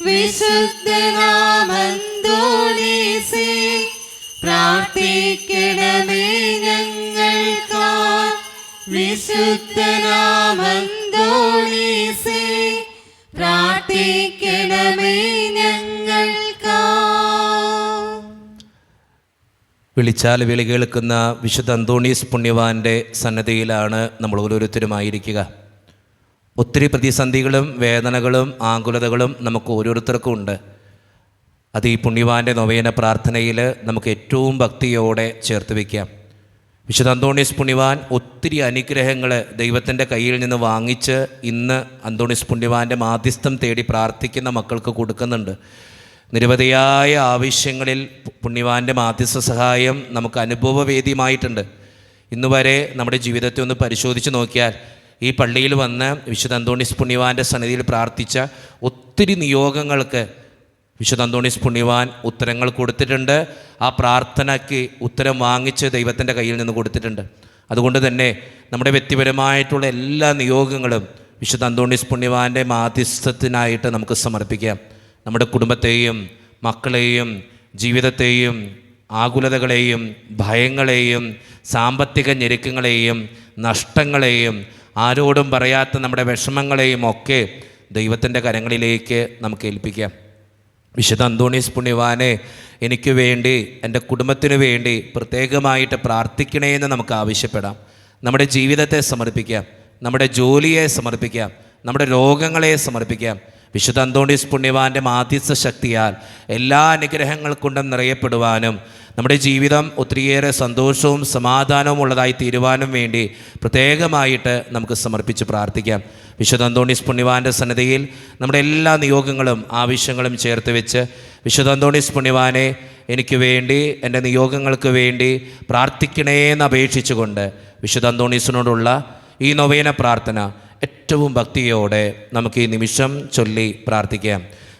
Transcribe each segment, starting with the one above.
വിശുദ്ധനാമന്തോണീസേ പ്രാർത്ഥിക്കണമേ ഞങ്ങൾക്കായി. വിശുദ്ധനാമന്തോണീസേ പ്രാർത്ഥിക്കണമേ ഞങ്ങൾക്കായി. വിളിച്ചാൽ വിളി കേൾക്കുന്ന വിശുദ്ധ അന്തോണീസ് പുണ്യവാൻ്റെ സന്നദ്ധിയിലാണ് നമ്മൾ ഓരോരുത്തരുമായിരിക്കുക. ഒത്തിരി പ്രതിസന്ധികളും വേദനകളും ആകുലതകളും നമുക്ക് ഓരോരുത്തർക്കും ഉണ്ട്. അത് ഈ പുണ്യവാൻ്റെ നൊവേന പ്രാർത്ഥനയിൽ നമുക്ക് ഏറ്റവും ഭക്തിയോടെ ചേർത്ത് വയ്ക്കാം. വിശുദ്ധ അന്തോണീസ് പുണ്യവാൻ ഒത്തിരി അനുഗ്രഹങ്ങൾ ദൈവത്തിൻ്റെ കയ്യിൽ നിന്ന് വാങ്ങിച്ച് ഇന്ന് അന്തോണീസ് പുണ്യവാൻ്റെ മാധ്യസ്ഥം തേടി പ്രാർത്ഥിക്കുന്ന മക്കൾക്ക് കൊടുക്കുന്നുണ്ട്. നിരവധിയായ ആവശ്യങ്ങളിൽ പുണ്യവാൻ്റെ മാധ്യസ്ഥ സഹായം നമുക്ക് അനുഭവവേദ്യമായിട്ടുണ്ട്. ഇന്നുവരെ നമ്മുടെ ജീവിതത്തെ ഒന്ന് പരിശോധിച്ച് നോക്കിയാൽ ഈ പള്ളിയിൽ വന്ന് വിശുദ്ധ അന്തോണീസ് പുണ്യവാൻ്റെ സന്നിധിയിൽ പ്രാർത്ഥിച്ച ഒത്തിരി നിയോഗങ്ങൾക്ക് വിശുദ്ധ അന്തോണീസ് പുണ്യവാൻ ഉത്തരങ്ങൾ കൊടുത്തിട്ടുണ്ട്. ആ പ്രാർത്ഥനയ്ക്ക് ഉത്തരം വാങ്ങിച്ച് ദൈവത്തിൻ്റെ കയ്യിൽ നിന്ന് കൊടുത്തിട്ടുണ്ട്. അതുകൊണ്ട് തന്നെ നമ്മുടെ വ്യക്തിപരമായിട്ടുള്ള എല്ലാ നിയോഗങ്ങളും വിശുദ്ധ അന്തോണീസ് പുണ്യവാൻ്റെ മാധ്യസ്ഥത്തിനായിട്ട് നമുക്ക് സമർപ്പിക്കാം. നമ്മുടെ കുടുംബത്തെയും മക്കളെയും ജീവിതത്തെയും ആകുലതകളെയും ഭയങ്ങളെയും സാമ്പത്തിക ഞെരുക്കങ്ങളെയും നഷ്ടങ്ങളെയും ആരോടും പറയാത്ത നമ്മുടെ വിഷമങ്ങളെയും ഒക്കെ ദൈവത്തിൻ്റെ കരങ്ങളിലേക്ക് നമുക്ക് ഏൽപ്പിക്കാം. വിശുദ്ധ അന്തോണീസ് പുണ്യവാനെ എനിക്ക് വേണ്ടി എൻ്റെ കുടുംബത്തിനു വേണ്ടി പ്രത്യേകമായിട്ട് പ്രാർത്ഥിക്കണേ എന്ന് നമുക്ക് ആവശ്യപ്പെടാം. നമ്മുടെ ജീവിതത്തെ സമർപ്പിക്കാം, നമ്മുടെ ജോലിയെ സമർപ്പിക്കാം, നമ്മുടെ രോഗങ്ങളെ സമർപ്പിക്കാം. വിശുദ്ധ അന്തോണീസ് പുണ്യവാൻ്റെ മാധ്യസ്ഥ ശക്തിയാൽ എല്ലാ അനുഗ്രഹങ്ങൾ കൊണ്ടും നിറയപ്പെടുവാനും നമ്മുടെ ജീവിതം ഒത്തിരിയേറെ സന്തോഷവും സമാധാനവും ഉള്ളതായി തീരുവാനും വേണ്ടി പ്രത്യേകമായിട്ട് നമുക്ക് സമർപ്പിച്ച് പ്രാർത്ഥിക്കാം. വിശുദ്ധ അന്തോണീസ് പുണ്യവാൻ്റെ സന്നിധിയിൽ നമ്മുടെ എല്ലാ നിയോഗങ്ങളും ആവശ്യങ്ങളും ചേർത്ത് വെച്ച് വിശുദ്ധ അന്തോണീസ് പുണ്യവാനെ എനിക്ക് വേണ്ടി എൻ്റെ നിയോഗങ്ങൾക്ക് വേണ്ടി പ്രാർത്ഥിക്കണേ എന്ന് അപേക്ഷിച്ചുകൊണ്ട് വിശുദ്ധ അന്തോണീസിനോടുള്ള ഈ നൊവേന പ്രാർത്ഥന ഏറ്റവും ഭക്തിയോടെ നമുക്ക് ഈ നിമിഷം ചൊല്ലി പ്രാർത്ഥിക്കാം.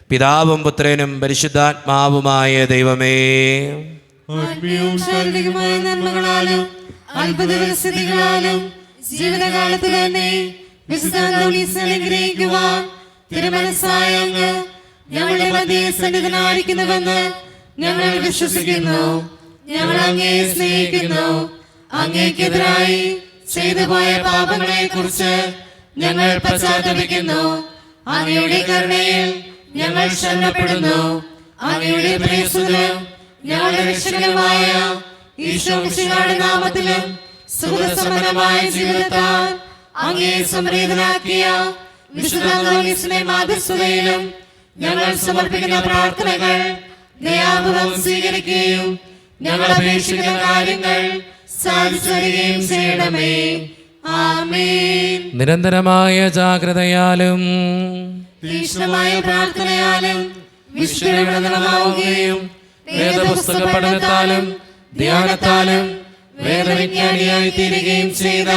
പിതാവും പുത്രനും പരിശുദ്ധാത്മാവുമായ ദൈവമേ, ശാരീരികമായ നന്മകളാലും അത്ഭുതസ്ഥിതികളാലും ജീവിതകാലത്ത് തന്നെ വിശുദ്ധ അന്തോണീസിനെ അനുഗ്രഹിക്കുവാൻ തിരുമനസ്സായ അങ്ങ് ഞങ്ങളുടെ മധ്യേ സന്നിധനായിരിക്കുന്നുവെന്ന് ഞങ്ങൾ വിശ്വസിക്കുന്നു. ഞങ്ങൾ അങ്ങയെ സ്നേഹിക്കുന്നു. അങ്ങേക്കെതിരായി ചെയ്തു പോയ പാപങ്ങളെ കുറിച്ച് ഞങ്ങൾ പശ്ചാത്തപിക്കുന്നു. അങ്ങയുടെ കരുണയിൽ ഞങ്ങൾ ശരണപ്പെടുന്നു. അങ്ങയുടെ പ്രിയസുതനും ഞങ്ങളുടെ രക്ഷകനുമായ ഈശോ മിശിഹായുടെ നാമത്തിലും സുഖസമ്പന്നമായ ജീവിതത്താൽ അങ്ങയെ സംപ്രീതനാക്കിയ വിശുദ്ധ അന്തോണീസിനെ മാധ്യസ്ഥതയിലും ഞങ്ങൾ സമർപ്പിക്കുന്ന പ്രാർത്ഥനകൾ ദയാപൂർവം സ്വീകരിക്കുകയും ഞങ്ങൾ അപേക്ഷിക്കുന്ന കാര്യങ്ങൾ സാധിച്ചു തരികയും ചെയ്യണമേ. ആമേൻ. നിരന്തരമായ ജാഗ്രതയാലും തീക്ഷ്ണമായ പ്രാർത്ഥനയാലും വിശുദ്ധമാവുകയും വേദപുസ്തക പഠനത്താലും ധ്യാനത്താലും വേദവിജ്ഞാനിയായി തീരുകയും ചെയ്ത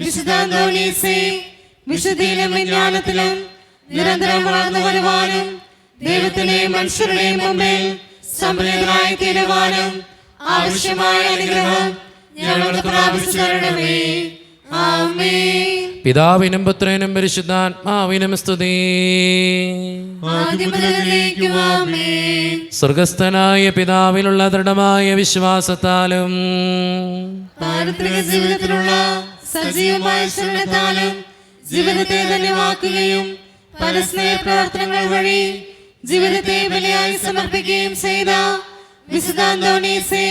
വിശുദ്ധ അന്തോണീസേ, വിശുദ്ധിയിലും വിജ്ഞാനത്തിലും നിരന്തരം വളർന്നു വരുവാനും ദൈവത്തിന്റെയും മനുഷ്യരുടെയും മുമ്പിൽ സംപ്രീതനായി തീരുവാനും ആവശ്യമായ അനുഗ്രഹം ഞങ്ങൾക്ക് പ്രാപിച്ചു തരണമേ. ആമേൻ. പിതാവിനും പുത്രനും പരിശുദ്ധാത്മാവിനും സ്തുതി. സ്വർഗസ്ഥനായ പിതാവിലുള്ള ദൃഢമായ വിശ്വാസത്താലും പാരത്രിക ജീവിതത്തിലുള്ള സജീവമായ ശരണത്താലും ജീവിതത്തെ ധന്യമാക്കുകയും പരസ്നേഹ പ്രവർത്തനങ്ങൾ വഴി ജീവിതത്തെ ബലിയായി സമർപ്പിക്കുകയും ചെയ്ത വിശുദ്ധ അന്തോണീസേ,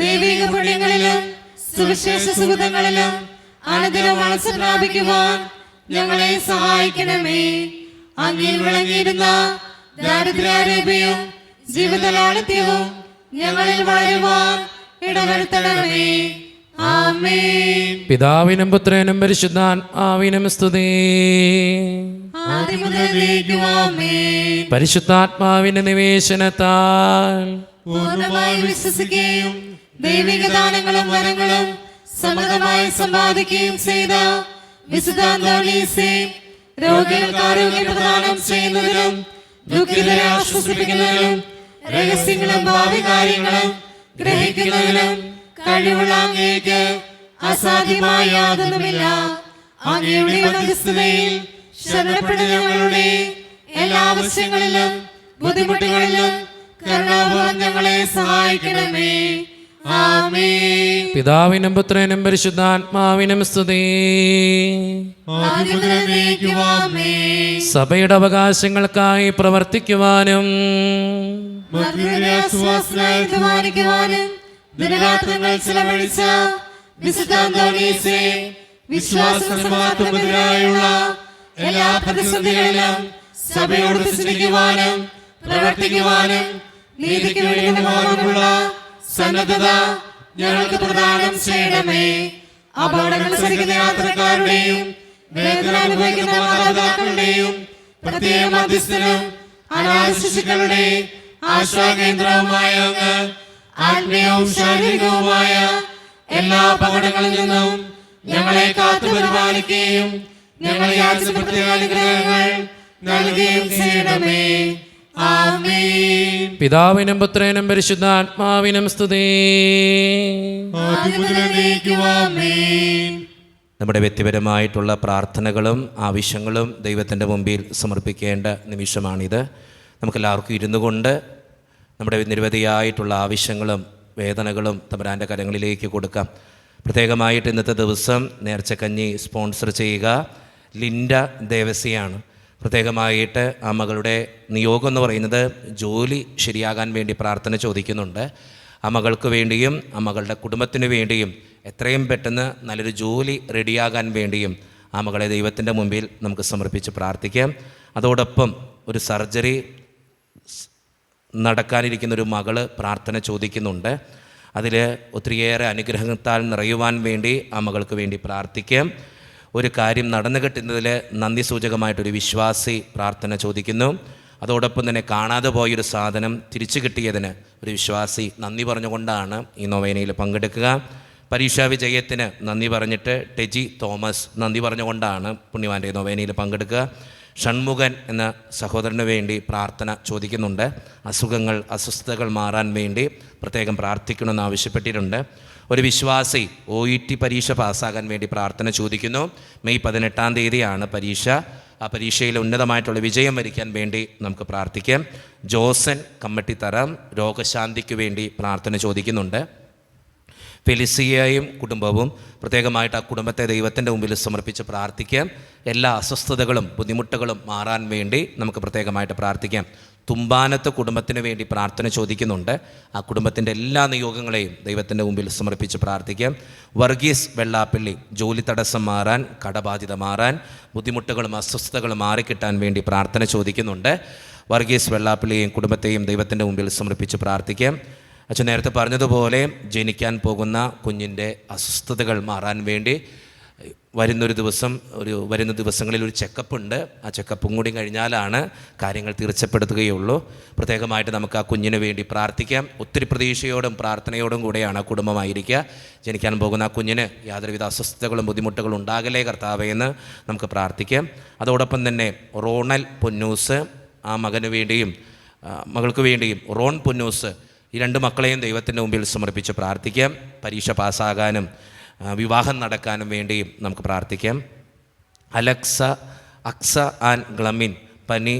ദൈവിക പുണ്യങ്ങളിലും സുവിശേഷ സുഹൃതങ്ങളിലും അനന്തരം വളർച്ച പ്രാപിക്കുവാൻ ഞങ്ങളെ സഹായിക്കണമേ. അങ്ങിൽ വിളങ്ങിയിരുന്ന ദാരിദ്ര്യാരൂപിയും ജീവിതലാളിത്യവും ഞങ്ങളിൽ വളരുവാൻ ഇടവരുത്തണമേ. ആമേൻ. പിതാവിനും പുത്രനും പരിശുദ്ധാത്മാവിനും സ്തുതി. പരിശുദ്ധാത്മാവിന്റെ നിവേശനത്താൽ പൂർണ്ണമായി വിശ്വസിക്കുകയും ദൈവിക ദാനങ്ങളും വരങ്ങളും സമൃദ്ധമായി സമ്പാദിക്കുകയും ചെയ്ത വിശുദ്ധ അന്തോണീസേ, രോഗികൾക്ക് ആരോഗ്യം പ്രദാനം ചെയ്യുന്നതിനും ദുഃഖിതരെ ആശ്വസിപ്പിക്കുന്നതിനും രഹസ്യങ്ങളും ഭാവി കാര്യങ്ങളും ഗ്രഹിക്കുന്നതിനും കഴിവുള്ള അങ്ങേക്ക് അസാധ്യമായ യാതൊന്നുമില്ല. അങ്ങയുടെ മധ്യസ്ഥതയിൽ ശരണപ്പെടുന്ന ഞങ്ങളുടെ എല്ലാ ആവശ്യങ്ങളിലും ബുദ്ധിമുട്ടുകളിലും കരുണാപൂർവ്വം ഞങ്ങളെ സഹായിക്കണമേ. ആമേൻ. പിതാവിനും പുത്രനും പരിശുദ്ധാത്മാവിനും സ്തുതി. ആദ്യം മുതൽ എന്നേക്കും ആമേൻ. സഭയുടെ അവകാശങ്ങൾക്കായി പ്രവർത്തിക്കുവാനും മർത്യരുടെ ആശ്വാസനായി ബഹുമാനിക്കുവാനും ദിനരാത്രങ്ങൾ ചെലവഴിച്ച വിശുദ്ധ അന്തോണീസേ, വിശ്വാസമാത്രമെതിരായുള്ള എല്ലാ പ്രതിസന്ധികളിലും സഭയോട് ചിന്തിക്കുവാനും പ്രവർത്തിക്കുവാനും നീതിക്ക് വേണ്ടി നിലവാരമുള്ള സന്നദ്ധത ഞങ്ങൾക്ക് പ്രദാനം ചെയ്യണമേ. അപകടങ്ങൾ സഹിക്കുന്ന യാത്രക്കാരുടെയും വേദന അനുഭവിക്കുന്ന മാതാപിതാക്കളുടെയും പ്രത്യേക മധ്യസ്ഥനും അനാഥ ശിശുക്കളുടെ ആശ്വാകേന്ദ്രവുമായ അങ്ങ് ആത്മീയവും ശാരീരികവുമായ എല്ലാ അപകടങ്ങളിൽ നിന്നും ഞങ്ങളെ കാത്തു പരിപാലിക്കുകയും ഞങ്ങളെ യാചിച്ച പ്രത്യേക അനുഗ്രഹങ്ങൾ നൽകുകയും ചെയ്യണമേ. ആമേൻ. പിതാവിനും പുത്രനും പരിശുദ്ധാത്മാവിനും സ്തുതി. ആദ്യം മുതൽ എന്നേക്കും ആമേൻ. നമ്മുടെ വ്യക്തിപരമായിട്ടുള്ള പ്രാർത്ഥനകളും ആവശ്യങ്ങളും ദൈവത്തിൻ്റെ മുമ്പിൽ സമർപ്പിക്കേണ്ട നിമിഷമാണിത്. നമുക്കെല്ലാവർക്കും ഇരുന്നു കൊണ്ട് നമ്മുടെ നിരവധിയായിട്ടുള്ള ആവശ്യങ്ങളും വേദനകളും തമ്പുരാൻ്റെ കരങ്ങളിലേക്ക് കൊടുക്കാം. പ്രത്യേകമായിട്ട് ഇന്നത്തെ ദിവസം നേർച്ചക്കഞ്ഞി സ്പോൺസർ ചെയ്യുക ലിൻഡ ദേവസിയാണ്. പ്രത്യേകമായിട്ട് ആ മകളുടെ നിയോഗം എന്ന് പറയുന്നത് ജോലി ശരിയാകാൻ വേണ്ടി പ്രാർത്ഥന ചോദിക്കുന്നുണ്ട്. ആ മകൾക്ക് വേണ്ടിയും ആ മകളുടെ കുടുംബത്തിന് വേണ്ടിയും എത്രയും പെട്ടെന്ന് നല്ലൊരു ജോലി റെഡിയാകാൻ വേണ്ടിയും ആ മകളെ ദൈവത്തിൻ്റെ മുമ്പിൽ നമുക്ക് സമർപ്പിച്ച് പ്രാർത്ഥിക്കാം. അതോടൊപ്പം ഒരു സർജറി നടക്കാനിരിക്കുന്നൊരു മകള് പ്രാർത്ഥന ചോദിക്കുന്നുണ്ട്. അതിൽ ഒത്തിരിയേറെ അനുഗ്രഹത്താൽ നിറയുവാൻ വേണ്ടി ആ മകൾക്ക് വേണ്ടി പ്രാർത്ഥിക്കാം. ഒരു കാര്യം നടന്നു കിട്ടുന്നതിൽ നന്ദി സൂചകമായിട്ടൊരു വിശ്വാസി പ്രാർത്ഥന ചോദിക്കുന്നു. അതോടൊപ്പം തന്നെ കാണാതെ പോയൊരു സാധനം തിരിച്ചു കിട്ടിയതിന് ഒരു വിശ്വാസി നന്ദി പറഞ്ഞുകൊണ്ടാണ് ഈ നൊവേനയിൽ പങ്കെടുക്കുക. പരീക്ഷാ വിജയത്തിന് നന്ദി പറഞ്ഞിട്ട് ടെജി തോമസ് നന്ദി പറഞ്ഞുകൊണ്ടാണ് പുണ്യവാൻ്റെ നൊവേനയിൽ പങ്കെടുക്കുക. ഷൺമുഖൻ എന്ന സഹോദരന് വേണ്ടി പ്രാർത്ഥന ചോദിക്കുന്നുണ്ട്. അസുഖങ്ങൾ അസ്വസ്ഥതകൾ മാറാൻ വേണ്ടി പ്രത്യേകം പ്രാർത്ഥിക്കണമെന്ന് ആവശ്യപ്പെട്ടിട്ടുണ്ട്. ഒരു വിശ്വാസി OET പരീക്ഷ പാസ്സാകാൻ വേണ്ടി പ്രാർത്ഥന ചോദിക്കുന്നു. മെയ് 18-ാം തീയതിയാണ് പരീക്ഷ. ആ പരീക്ഷയിൽ ഉന്നതമായിട്ടുള്ള വിജയം വരിക്കാൻ വേണ്ടി നമുക്ക് പ്രാർത്ഥിക്കാം. ജോസൻ കമ്മട്ടിത്തറം രോഗശാന്തിക്ക് വേണ്ടി പ്രാർത്ഥന ചോദിക്കുന്നുണ്ട്. ഫെലിസിയയും കുടുംബവും പ്രത്യേകമായിട്ട് ആ കുടുംബത്തെ ദൈവത്തിൻ്റെ മുമ്പിൽ സമർപ്പിച്ച് പ്രാർത്ഥിക്കാം. എല്ലാ അസ്വസ്ഥതകളും ബുദ്ധിമുട്ടുകളും മാറാൻ വേണ്ടി നമുക്ക് പ്രത്യേകമായിട്ട് പ്രാർത്ഥിക്കാം. തുമ്പാനത്ത് കുടുംബത്തിന് വേണ്ടി പ്രാർത്ഥന ചോദിക്കുന്നുണ്ട്. ആ കുടുംബത്തിൻ്റെ എല്ലാ നിയോഗങ്ങളെയും ദൈവത്തിൻ്റെ മുമ്പിൽ സമർപ്പിച്ച് പ്രാർത്ഥിക്കാം. വർഗീസ് വെള്ളാപ്പള്ളി ജോലി തടസ്സം മാറാൻ, കടബാധ്യത മാറാൻ, ബുദ്ധിമുട്ടുകളും അസ്വസ്ഥതകളും മാറിക്കിട്ടാൻ വേണ്ടി പ്രാർത്ഥന ചോദിക്കുന്നുണ്ട്. വർഗീസ് വെള്ളാപ്പള്ളിയെയും കുടുംബത്തെയും ദൈവത്തിൻ്റെ മുമ്പിൽ സമർപ്പിച്ച് പ്രാർത്ഥിക്കാം. അച്ഛൻ നേരത്തെ പറഞ്ഞതുപോലെ ജനിക്കാൻ പോകുന്ന കുഞ്ഞിൻ്റെ അസ്വസ്ഥതകൾ മാറാൻ വേണ്ടി വരുന്ന ദിവസങ്ങളിൽ ഒരു ചെക്കപ്പ് ഉണ്ട്. ആ ചെക്കപ്പും കൂടി കഴിഞ്ഞാലാണ് കാര്യങ്ങൾ തീർച്ചപ്പെടുത്തുകയുള്ളൂ. പ്രത്യേകമായിട്ട് നമുക്ക് ആ കുഞ്ഞിന് വേണ്ടി പ്രാർത്ഥിക്കാം. ഒത്തിരി പ്രതീക്ഷയോടും പ്രാർത്ഥനയോടും കൂടെയാണ് ആ കുടുംബമായിരിക്കുക. ജനിക്കാൻ പോകുന്ന ആ കുഞ്ഞിന് യാതൊരുവിധ അസ്വസ്ഥതകളും ബുദ്ധിമുട്ടുകളും ഉണ്ടാകലേ കർത്താവേ എന്ന് നമുക്ക് പ്രാർത്ഥിക്കാം. അതോടൊപ്പം തന്നെ റോണൽ പൊന്നൂസ് ആ മകന് വേണ്ടിയും മകൾക്ക് വേണ്ടിയും റോൺ പൊന്നൂസ് ഈ രണ്ട് മക്കളെയും ദൈവത്തിൻ്റെ മുമ്പിൽ സമർപ്പിച്ച് പ്രാർത്ഥിക്കാം. പരീക്ഷ പാസ്സാകാനും വിവാഹം നടക്കാനും വേണ്ടിയും നമുക്ക് പ്രാർത്ഥിക്കാം. അക്സ ആൻഡ് ഗ്ലമിൻ പനി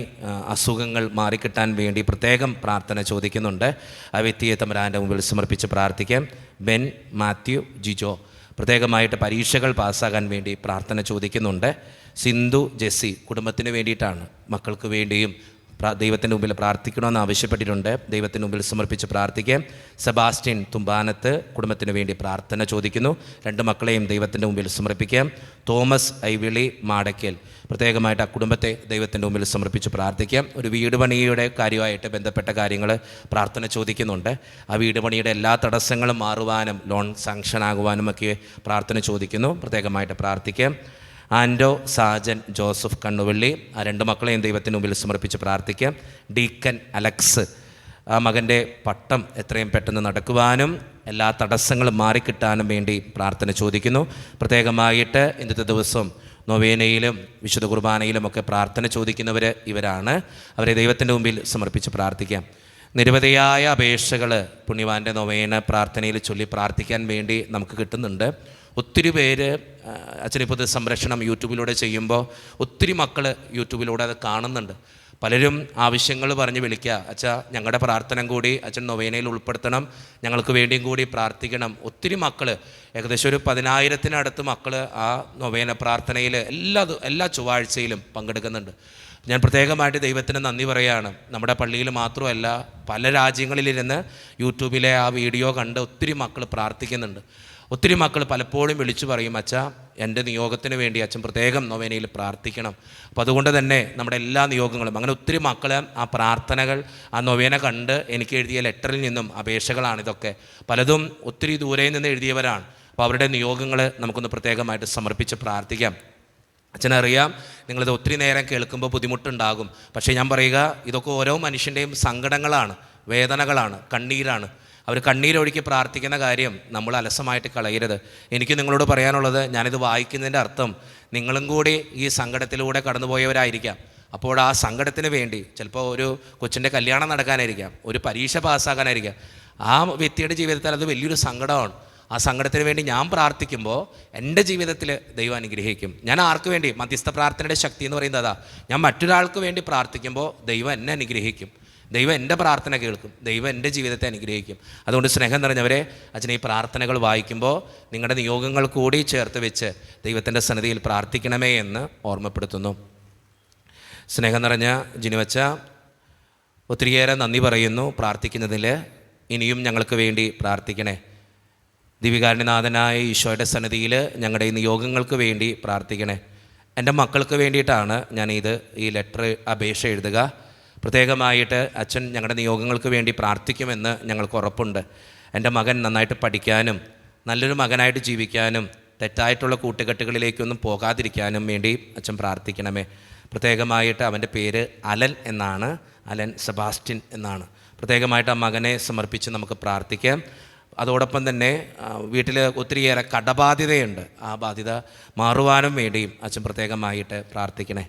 അസുഖങ്ങൾ മാറിക്കിട്ടാൻ വേണ്ടി പ്രത്യേകം പ്രാർത്ഥന ചോദിക്കുന്നുണ്ട്. ആ വ്യക്തിയെ തമ്പുരാൻ്റെ മുമ്പിൽ സമർപ്പിച്ച് പ്രാർത്ഥിക്കാം. ബെൻ മാത്യു ജിജോ പ്രത്യേകമായിട്ട് പരീക്ഷകൾ പാസ്സാകാൻ വേണ്ടി പ്രാർത്ഥന ചോദിക്കുന്നുണ്ട്. സിന്ധു ജെസ്സി കുടുംബത്തിന് വേണ്ടിയിട്ടാണ്, മക്കൾക്ക് വേണ്ടിയും ദൈവത്തിൻ്റെ മുമ്പിൽ പ്രാർത്ഥിക്കണമെന്ന് ആവശ്യപ്പെട്ടിട്ടുണ്ട്. ദൈവത്തിൻ്റെ മുമ്പിൽ സമർപ്പിച്ച് പ്രാർത്ഥിക്കാം. സെബാസ്റ്റ്യൻ തുമ്പാനത്ത് കുടുംബത്തിന് വേണ്ടി പ്രാർത്ഥന ചോദിക്കുന്നു. രണ്ട് മക്കളെയും ദൈവത്തിൻ്റെ മുമ്പിൽ സമർപ്പിക്കാം. തോമസ് ഐവിളി മാടയ്ക്കൽ പ്രത്യേകമായിട്ട് ആ കുടുംബത്തെ ദൈവത്തിൻ്റെ മുമ്പിൽ സമർപ്പിച്ച് പ്രാർത്ഥിക്കാം. ഒരു വീട് പണിയുടെ കാര്യമായിട്ട് ബന്ധപ്പെട്ട കാര്യങ്ങൾ പ്രാർത്ഥന ചോദിക്കുന്നുണ്ട്. ആ വീട് പണിയുടെ എല്ലാ തടസ്സങ്ങളും മാറുവാനും ലോൺ സാങ്ഷൻ ആകുവാനും ഒക്കെ പ്രാർത്ഥന ചോദിക്കുന്നു. പ്രത്യേകമായിട്ട് പ്രാർത്ഥിക്കാം. ആൻഡോ സാജൻ ജോസഫ് കണ്ണുവള്ളി ആ രണ്ട് മക്കളെയും ദൈവത്തിന് മുമ്പിൽ സമർപ്പിച്ച് പ്രാർത്ഥിക്കാം. ഡീക്കൻ അലക്സ് ആ മകൻ്റെ പട്ടം എത്രയും പെട്ടെന്ന് നടക്കുവാനും എല്ലാ തടസ്സങ്ങളും മാറിക്കിട്ടാനും വേണ്ടി പ്രാർത്ഥന ചോദിക്കുന്നു. പ്രത്യേകമായിട്ട് ഇന്നത്തെ ദിവസം നൊവേനയിലും വിശുദ്ധ കുർബാനയിലും ഒക്കെ പ്രാർത്ഥന ചോദിക്കുന്നവർ ഇവരാണ്. അവരെ ദൈവത്തിൻ്റെ മുമ്പിൽ സമർപ്പിച്ച് പ്രാർത്ഥിക്കാം. നിരവധിയായ അപേക്ഷകൾ പുണ്യവാൻ്റെ നൊവേന പ്രാർത്ഥനയിൽ ചൊല്ലി പ്രാർത്ഥിക്കാൻ വേണ്ടി നമുക്ക് കിട്ടുന്നുണ്ട്. ഒത്തിരി പേര് അച്ഛനിപ്പോൾ ഇത് സംരക്ഷണം യൂട്യൂബിലൂടെ ചെയ്യുമ്പോൾ ഒത്തിരി മക്കൾ യൂട്യൂബിലൂടെ അത് കാണുന്നുണ്ട്. പലരും ആവശ്യങ്ങൾ പറഞ്ഞ് വിളിക്കുക, അച്ഛാ ഞങ്ങളുടെ പ്രാർത്ഥന കൂടി അച്ഛൻ നൊവേനയിൽ ഉൾപ്പെടുത്തണം, ഞങ്ങൾക്ക് വേണ്ടിയും കൂടി പ്രാർത്ഥിക്കണം. ഒത്തിരി മക്കൾ, ഏകദേശം ഒരു 10,000-നടുത്ത് മക്കൾ ആ നൊവേന പ്രാർത്ഥനയിൽ എല്ലാ ചൊവ്വാഴ്ചയിലും പങ്കെടുക്കുന്നുണ്ട്. ഞാൻ പ്രത്യേകമായിട്ട് ദൈവത്തിന് നന്ദി പറയുകയാണ്. നമ്മുടെ പള്ളിയിൽ മാത്രമല്ല, പല രാജ്യങ്ങളിലിരുന്ന് യൂട്യൂബിലെ ആ വീഡിയോ കണ്ട് ഒത്തിരി മക്കൾ പ്രാർത്ഥിക്കുന്നുണ്ട്. ഒത്തിരി മക്കൾ പലപ്പോഴും വിളിച്ചു പറയും, അച്ഛാ എൻ്റെ നിയോഗത്തിന് വേണ്ടി അച്ഛൻ പ്രത്യേകം നൊവേനയിൽ പ്രാർത്ഥിക്കണം. അപ്പോൾ അതുകൊണ്ട് തന്നെ നമ്മുടെ എല്ലാ നിയോഗങ്ങളും, അങ്ങനെ ഒത്തിരി മക്കൾ ആ പ്രാർത്ഥനകൾ, ആ നൊവേന കണ്ട് എനിക്ക് എഴുതിയ ലെറ്ററിൽ നിന്നും അപേക്ഷകളാണിതൊക്കെ. പലതും ഒത്തിരി ദൂരെ നിന്ന് എഴുതിയവരാണ്. അപ്പോൾ അവരുടെ നിയോഗങ്ങൾ നമുക്കൊന്ന് പ്രത്യേകമായിട്ട് സമർപ്പിച്ച് പ്രാർത്ഥിക്കാം. അച്ഛനറിയാം നിങ്ങളിത് ഒത്തിരി നേരം കേൾക്കുമ്പോൾ ബുദ്ധിമുട്ടുണ്ടാകും. പക്ഷേ ഞാൻ പറയുക, ഇതൊക്കെ ഓരോ മനുഷ്യൻ്റെയും സങ്കടങ്ങളാണ്, വേദനകളാണ്, കണ്ണീരാണ്. അവർ കണ്ണീരൊഴുക്കി പ്രാർത്ഥിക്കുന്ന കാര്യം നമ്മൾ അലസമായിട്ട് കളയരുത്. എനിക്ക് നിങ്ങളോട് പറയാനുള്ളത്, ഞാനിത് വായിക്കുന്നതിൻ്റെ അർത്ഥം നിങ്ങളും കൂടി ഈ സങ്കടത്തിലൂടെ കടന്നുപോയവരായിരിക്കാം. അപ്പോൾ ആ സങ്കടത്തിന് വേണ്ടി ചിലപ്പോൾ ഒരു കൊച്ചിൻ്റെ കല്യാണം നടക്കാനായിരിക്കാം, ഒരു പരീക്ഷ പാസ്സാക്കാനായിരിക്കാം. ആ വ്യക്തിയുടെ ജീവിതത്തിൽ അത് വലിയൊരു സങ്കടമാണ്. ആ സങ്കടത്തിന് വേണ്ടി ഞാൻ പ്രാർത്ഥിക്കുമ്പോൾ എൻ്റെ ജീവിതത്തിൽ ദൈവം അനുഗ്രഹിക്കും. ഞാൻ ആർക്ക് വേണ്ടി, മധ്യസ്ഥ പ്രാർത്ഥനയുടെ ശക്തി എന്ന് പറയുന്നത് അതാ. ഞാൻ മറ്റൊരാൾക്ക് വേണ്ടി പ്രാർത്ഥിക്കുമ്പോൾ ദൈവം എന്നെ അനുഗ്രഹിക്കും, ദൈവം എൻ്റെ പ്രാർത്ഥന കേൾക്കും, ദൈവം എൻ്റെ ജീവിതത്തെ അനുഗ്രഹിക്കും. അതുകൊണ്ട് സ്നേഹം നിറഞ്ഞവരെ, അച്ഛൻ ഈ പ്രാർത്ഥനകൾ വായിക്കുമ്പോൾ നിങ്ങളുടെ നിയോഗങ്ങൾ കൂടി ചേർത്ത് വെച്ച് ദൈവത്തിൻ്റെ സന്നിധിയിൽ പ്രാർത്ഥിക്കണമേ എന്ന് ഓർമ്മപ്പെടുത്തുന്നു. സ്നേഹം നിറഞ്ഞ ജിനുവച്ച, ഒത്തിരിയേറെ നന്ദി പറയുന്നു പ്രാർത്ഥിക്കുന്നതിൽ. ഇനിയും ഞങ്ങൾക്ക് വേണ്ടി പ്രാർത്ഥിക്കണേ. ദിവികാരുണ്യനാഥനായ ഈശോയുടെ സന്നിധിയിൽ ഞങ്ങളുടെ ഈ നിയോഗങ്ങൾക്ക് വേണ്ടി പ്രാർത്ഥിക്കണേ. എൻ്റെ മക്കൾക്ക് വേണ്ടിയിട്ടാണ് ഈ ലെറ്റർ അപേക്ഷ എഴുതുക. പ്രത്യേകമായിട്ട് അച്ഛൻ ഞങ്ങളുടെ നിയോഗങ്ങൾക്ക് വേണ്ടി പ്രാർത്ഥിക്കുമെന്ന് ഞങ്ങൾക്ക് ഉറപ്പുണ്ട്. എൻ്റെ മകൻ നന്നായിട്ട് പഠിക്കാനും നല്ലൊരു മകനായിട്ട് ജീവിക്കാനും തെറ്റായിട്ടുള്ള കൂട്ടുകെട്ടുകളിലേക്കൊന്നും പോകാതിരിക്കാനും വേണ്ടി അച്ഛൻ പ്രാർത്ഥിക്കണമേ. പ്രത്യേകമായിട്ട് അവൻ്റെ പേര് അലൻ എന്നാണ്, അലൻ സെബാസ്റ്റ്യൻ എന്നാണ്. പ്രത്യേകമായിട്ട് ആ മകനെ സമർപ്പിച്ച് നമുക്ക് പ്രാർത്ഥിക്കാം. അതോടൊപ്പം തന്നെ വീട്ടിൽ ഒത്തിരിയേറെ കടബാധ്യതയുണ്ട്, ആ ബാധ്യത മാറുവാനും വേണ്ടിയും അച്ഛൻ പ്രത്യേകമായിട്ട് പ്രാർത്ഥിക്കണേ.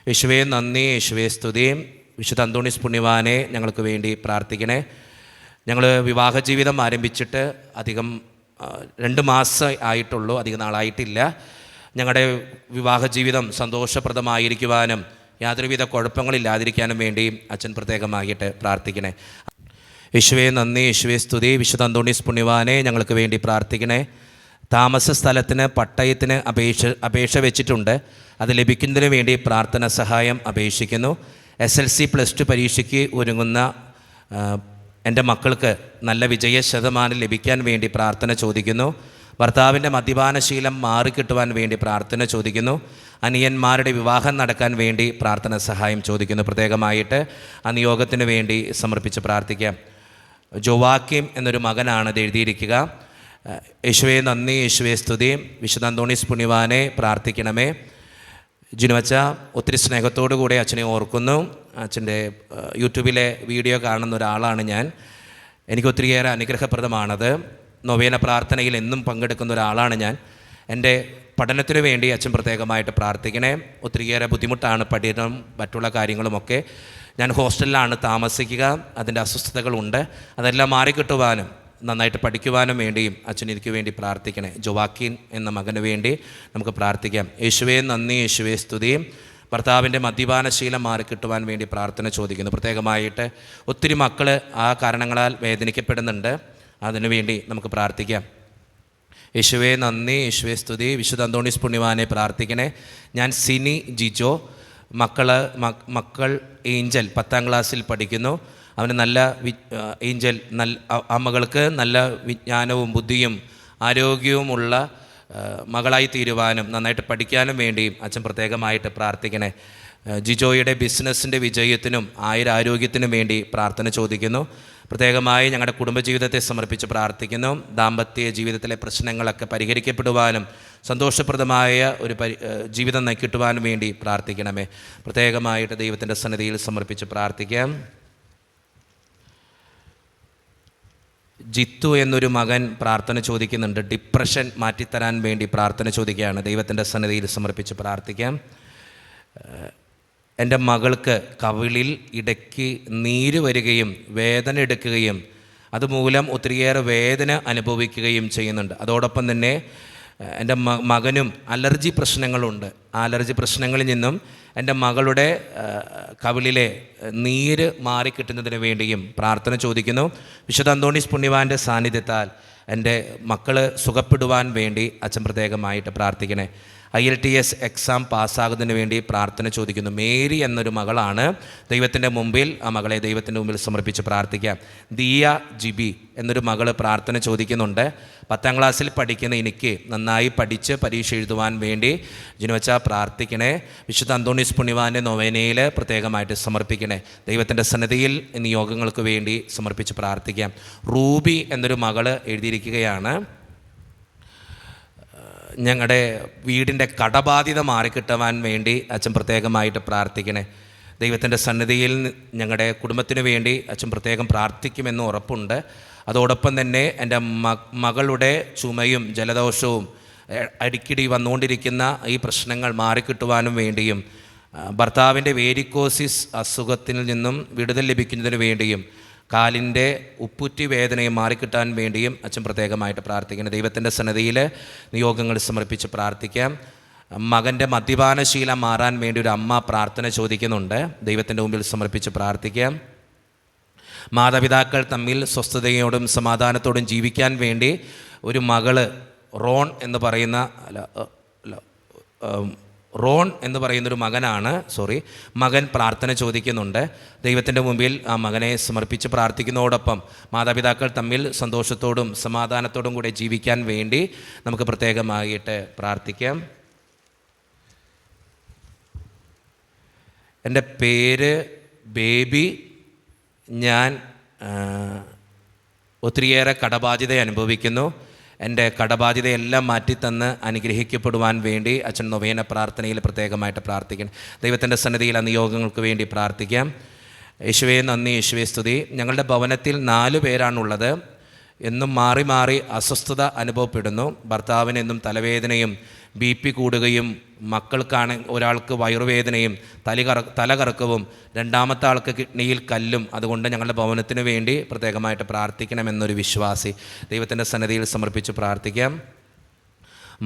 യേശുവേ നന്ദി, യേശുവേ സ്തുതിയും. വിശുദ്ധ അന്തോണീസ് പുണ്യവാനെ ഞങ്ങൾക്ക് വേണ്ടി പ്രാർത്ഥിക്കണേ. ഞങ്ങൾ വിവാഹ ജീവിതം ആരംഭിച്ചിട്ട് 2 മാസം ആയിട്ടുള്ളൂ, അധികം നാളായിട്ടില്ല. ഞങ്ങളുടെ വിവാഹ ജീവിതം സന്തോഷപ്രദമായിരിക്കുവാനും യാതൊരുവിധ കുഴപ്പങ്ങളില്ലാതിരിക്കാനും വേണ്ടിയും അച്ഛൻ പ്രത്യേകമായിട്ട് പ്രാർത്ഥിക്കണേ. യേശുവേ നന്ദി, യേശുവേ സ്തുതി. വിശുദ്ധ അന്തോണീസ് പുണ്യവാനെ ഞങ്ങൾക്ക് വേണ്ടി പ്രാർത്ഥിക്കണേ. താമസ സ്ഥലത്തിന് പട്ടയത്തിന് അപേക്ഷ വെച്ചിട്ടുണ്ട്, അത് ലഭിക്കുന്നതിന് വേണ്ടി പ്രാർത്ഥന സഹായം അപേക്ഷിക്കുന്നു. SLC+2 പരീക്ഷയ്ക്ക് ഒരുങ്ങുന്ന എൻ്റെ മക്കൾക്ക് നല്ല വിജയ ശതമാനം ലഭിക്കാൻ വേണ്ടി പ്രാർത്ഥന ചോദിക്കുന്നു. ഭർത്താവിൻ്റെ മദ്യപാനശീലം മാറിക്കിട്ടുവാൻ വേണ്ടി പ്രാർത്ഥന ചോദിക്കുന്നു. അനിയന്മാരുടെ വിവാഹം നടക്കാൻ വേണ്ടി പ്രാർത്ഥന സഹായം ചോദിക്കുന്നു. പ്രത്യേകമായിട്ട് ആ നിയോഗത്തിന് വേണ്ടി സമർപ്പിച്ച് പ്രാർത്ഥിക്കാം. ജോവാക്കിം എന്നൊരു മകനാണ് ഇത് എഴുതിയിരിക്കുക. യേശുവേ നന്ദി, യേശുവേ സ്തുതി. വിശുദ്ധ അന്തോണീസ് പുണ്യവാനെ പ്രാർത്ഥിക്കണമേ. ജിനുവച്ച, ഒത്തിരി സ്നേഹത്തോടു കൂടെ അച്ഛനെ ഓർക്കുന്നു. അച്ഛൻ്റെ യൂട്യൂബിലെ വീഡിയോ കാണുന്ന ഒരാളാണ് ഞാൻ. എനിക്ക് ഒത്തിരിയേറെ അനുഗ്രഹപ്രദമാണത്. നൊവേന പ്രാർത്ഥനയിൽ എന്നും പങ്കെടുക്കുന്ന ഒരാളാണ് ഞാൻ. എൻ്റെ പഠനത്തിന് വേണ്ടി അച്ഛൻ പ്രത്യേകമായിട്ട് പ്രാർത്ഥിക്കണേ. ഒത്തിരിയേറെ ബുദ്ധിമുട്ടാണ് പഠനം, മറ്റുള്ള കാര്യങ്ങളുമൊക്കെ. ഞാൻ ഹോസ്റ്റലിലാണ് താമസിക്കുക, അതിൻ്റെ അസ്വസ്ഥതകളുണ്ട്. അതെല്ലാം മാറിക്കിട്ടുവാനും നന്നായിട്ട് പഠിക്കുവാനും വേണ്ടിയും അച്ഛൻ എനിക്ക് വേണ്ടി പ്രാർത്ഥിക്കണേ. ജോവാക്കിൻ എന്ന മകന് വേണ്ടി നമുക്ക് പ്രാർത്ഥിക്കാം. യേശുവേ നന്ദി, യേശുവേ സ്തുതിയും. ഭർത്താവിൻ്റെ മദ്യപാനശീലം മാറിക്കിട്ടുവാൻ വേണ്ടി പ്രാർത്ഥന ചോദിക്കുന്നു. പ്രത്യേകമായിട്ട് ഒത്തിരി മക്കൾ ആ കാരണങ്ങളാൽ വേദനിക്കപ്പെടുന്നുണ്ട്, അതിനുവേണ്ടി നമുക്ക് പ്രാർത്ഥിക്കാം. യേശുവേ നന്ദി, യേശുവേ സ്തുതി. വിശുദ്ധ അന്തോണീസ് പുണ്യവാനെ പ്രാർത്ഥിക്കണേ. ഞാൻ സിനി ജിജോ, മക്കൾ ഏഞ്ചൽ 10ാം ക്ലാസ്സിൽ പഠിക്കുന്നു. അവന് നല്ല ഏഞ്ചൽ ആ മകൾക്ക് നല്ല വിജ്ഞാനവും ബുദ്ധിയും ആരോഗ്യവുമുള്ള മകളായി തീരുവാനും നന്നായിട്ട് പഠിക്കാനും വേണ്ടിയും അച്ഛൻ പ്രത്യേകമായിട്ട് പ്രാർത്ഥിക്കണേ. ജിജോയുടെ ബിസിനസ്സിൻ്റെ വിജയത്തിനും ആരോഗ്യത്തിനും വേണ്ടി പ്രാർത്ഥന ചോദിക്കുന്നു. പ്രത്യേകമായി ഞങ്ങളുടെ കുടുംബജീവിതത്തെ സമർപ്പിച്ച് പ്രാർത്ഥിക്കുന്നു. ദാമ്പത്യ ജീവിതത്തിലെ പ്രശ്നങ്ങളൊക്കെ പരിഹരിക്കപ്പെടുവാനും സന്തോഷപ്രദമായ ഒരു ജീവിതം നയിക്കിട്ടുവാനും വേണ്ടി പ്രാർത്ഥിക്കണമേ. പ്രത്യേകമായിട്ട് ദൈവത്തിൻ്റെ സന്നിധിയിൽ സമർപ്പിച്ച് പ്രാർത്ഥിക്കാം. ജിത്തു എന്നൊരു മകൻ പ്രാർത്ഥന ചോദിക്കുന്നുണ്ട്. ഡിപ്രഷൻ മാറ്റിത്തരാൻ വേണ്ടി പ്രാർത്ഥന ചോദിക്കുകയാണ്. ദൈവത്തിൻ്റെ സന്നിധിയിൽ സമർപ്പിച്ച് പ്രാർത്ഥിക്കാം. എൻ്റെ മകൾക്ക് കവിളിൽ ഇടയ്ക്ക് നീര് വരികയും വേദന എടുക്കുകയും അതുമൂലം ഒത്തിരിയേറെ വേദന അനുഭവിക്കുകയും ചെയ്യുന്നുണ്ട്. അതോടൊപ്പം തന്നെ എൻ്റെ മകനും അലർജി പ്രശ്നങ്ങളുണ്ട്. ആ അലർജി പ്രശ്നങ്ങളിൽ നിന്നും എൻ്റെ മകളുടെ കവിളിലെ നീര് മാറിക്കിട്ടുന്നതിന് വേണ്ടിയും പ്രാർത്ഥന ചോദിക്കുന്നു. വിശുദ്ധ അന്തോണീസ് പുണ്യവാൻ്റെ സാന്നിധ്യത്താൽ എൻ്റെ മക്കൾ സുഖപ്പെടുവാൻ വേണ്ടി അച്ഛൻ പ്രത്യേകമായിട്ട് പ്രാർത്ഥിക്കണേ. IELTS എക്സാം പാസ്സാകുന്നതിന് വേണ്ടി പ്രാർത്ഥന ചോദിക്കുന്നു. മേരി എന്നൊരു മകളാണ്. ദൈവത്തിൻ്റെ മുമ്പിൽ ആ മകളെ ദൈവത്തിൻ്റെ മുമ്പിൽ സമർപ്പിച്ച് പ്രാർത്ഥിക്കാം. ദിയ ജിബി എന്നൊരു മകൾ പ്രാർത്ഥന ചോദിക്കുന്നുണ്ട്. 10ാം ക്ലാസ്സിൽ പഠിക്കുന്ന എനിക്ക് നന്നായി പഠിച്ച് പരീക്ഷ എഴുതുവാൻ വേണ്ടി ജിനുവച്ച പ്രാർത്ഥിക്കണേ. വിശുദ്ധ അന്തോണീസ് പുണ്യവാൻ്റെ നൊവേനയിൽ പ്രത്യേകമായിട്ട് സമർപ്പിക്കണേ. ദൈവത്തിൻ്റെ സന്നിധിയിൽ നിയോഗങ്ങൾക്ക് വേണ്ടി സമർപ്പിച്ച് പ്രാർത്ഥിക്കാം. റൂബി എന്നൊരു മകൾ എഴുതിയിരിക്കുകയാണ്, ഞങ്ങളുടെ വീടിൻ്റെ കടബാധ്യത മാറിക്കിട്ടുവാൻ വേണ്ടി അച്ഛൻ പ്രത്യേകമായിട്ട് പ്രാർത്ഥിക്കണേ. ദൈവത്തിൻ്റെ സന്നിധിയിൽ ഞങ്ങളുടെ കുടുംബത്തിന് വേണ്ടി അച്ഛൻ പ്രത്യേകം പ്രാർത്ഥിക്കുമെന്ന് ഉറപ്പുണ്ട്. അതോടൊപ്പം തന്നെ എൻ്റെ മകളുടെ ചുമയും ജലദോഷവും അടിക്കടി വന്നുകൊണ്ടിരിക്കുന്ന ഈ പ്രശ്നങ്ങൾ മാറിക്കിട്ടുവാനും വേണ്ടിയും ഭർത്താവിൻ്റെ വേരിക്കോസിസ് അസുഖത്തിൽ നിന്നും വിടുതൽ ലഭിക്കുന്നതിന് വേണ്ടിയും കാലിൻ്റെ ഉപ്പുറ്റി വേദനയും മാറിക്കിട്ടാൻ വേണ്ടിയും അച്ഛൻ പ്രത്യേകമായിട്ട് പ്രാർത്ഥിക്കണം. ദൈവത്തിൻ്റെ സന്നിധിയിൽ നിയോഗങ്ങൾ സമർപ്പിച്ച് പ്രാർത്ഥിക്കാം. മകൻ്റെ മദ്യപാനശീലം മാറാൻ വേണ്ടി ഒരു അമ്മ പ്രാർത്ഥന ചോദിക്കുന്നുണ്ട്. ദൈവത്തിൻ്റെ മുമ്പിൽ സമർപ്പിച്ച് പ്രാർത്ഥിക്കാം. മാതാപിതാക്കൾ തമ്മിൽ സ്വസ്ഥതയോടും സമാധാനത്തോടും ജീവിക്കാൻ വേണ്ടി ഒരു മകള് റോൺ എന്ന് പറയുന്നൊരു മകൻ പ്രാർത്ഥന ചോദിക്കുന്നുണ്ട്. ദൈവത്തിൻ്റെ മുമ്പിൽ ആ മകനെ സമർപ്പിച്ച് പ്രാർത്ഥിക്കുന്നതോടൊപ്പം മാതാപിതാക്കൾ തമ്മിൽ സന്തോഷത്തോടും സമാധാനത്തോടും കൂടെ ജീവിക്കാൻ വേണ്ടി നമുക്ക് പ്രത്യേകമായിട്ട് പ്രാർത്ഥിക്കാം. എൻ്റെ പേര് ബേബി. ഞാൻ ഒത്തിരിയേറെ കടബാധ്യത അനുഭവിക്കുന്നു. എൻ്റെ കടബാധ്യതയെല്ലാം മാറ്റിത്തന്ന് അനുഗ്രഹിക്കപ്പെടുവാൻ വേണ്ടി അച്ഛൻ നൊവേന പ്രാർത്ഥനയിൽ പ്രത്യേകമായിട്ട് പ്രാർത്ഥിക്കണം. ദൈവത്തിൻ്റെ സന്നിധിയിൽ ആ നിയോഗങ്ങൾക്ക് വേണ്ടി പ്രാർത്ഥിക്കാം. യേശുവേ നന്ദി, യേശുവേ സ്തുതി. ഞങ്ങളുടെ ഭവനത്തിൽ 4 പേരാണുള്ളത്. എന്നും മാറി മാറി അസ്വസ്ഥത അനുഭവപ്പെടുന്നു. ഭർത്താവിന് എന്നും തലവേദനയും BP കൂടുകയും ഒരാൾക്ക് വയറുവേദനയും തലകറക്കവും രണ്ടാമത്തെ ആൾക്ക് കിഡ്നിയിൽ കല്ലും. അതുകൊണ്ട് ഞങ്ങളുടെ ഭവനത്തിന് വേണ്ടി പ്രത്യേകമായിട്ട് പ്രാർത്ഥിക്കണമെന്നൊരു വിശ്വാസി ദൈവത്തിൻ്റെ സന്നിധിയിൽ സമർപ്പിച്ച് പ്രാർത്ഥിക്കാം.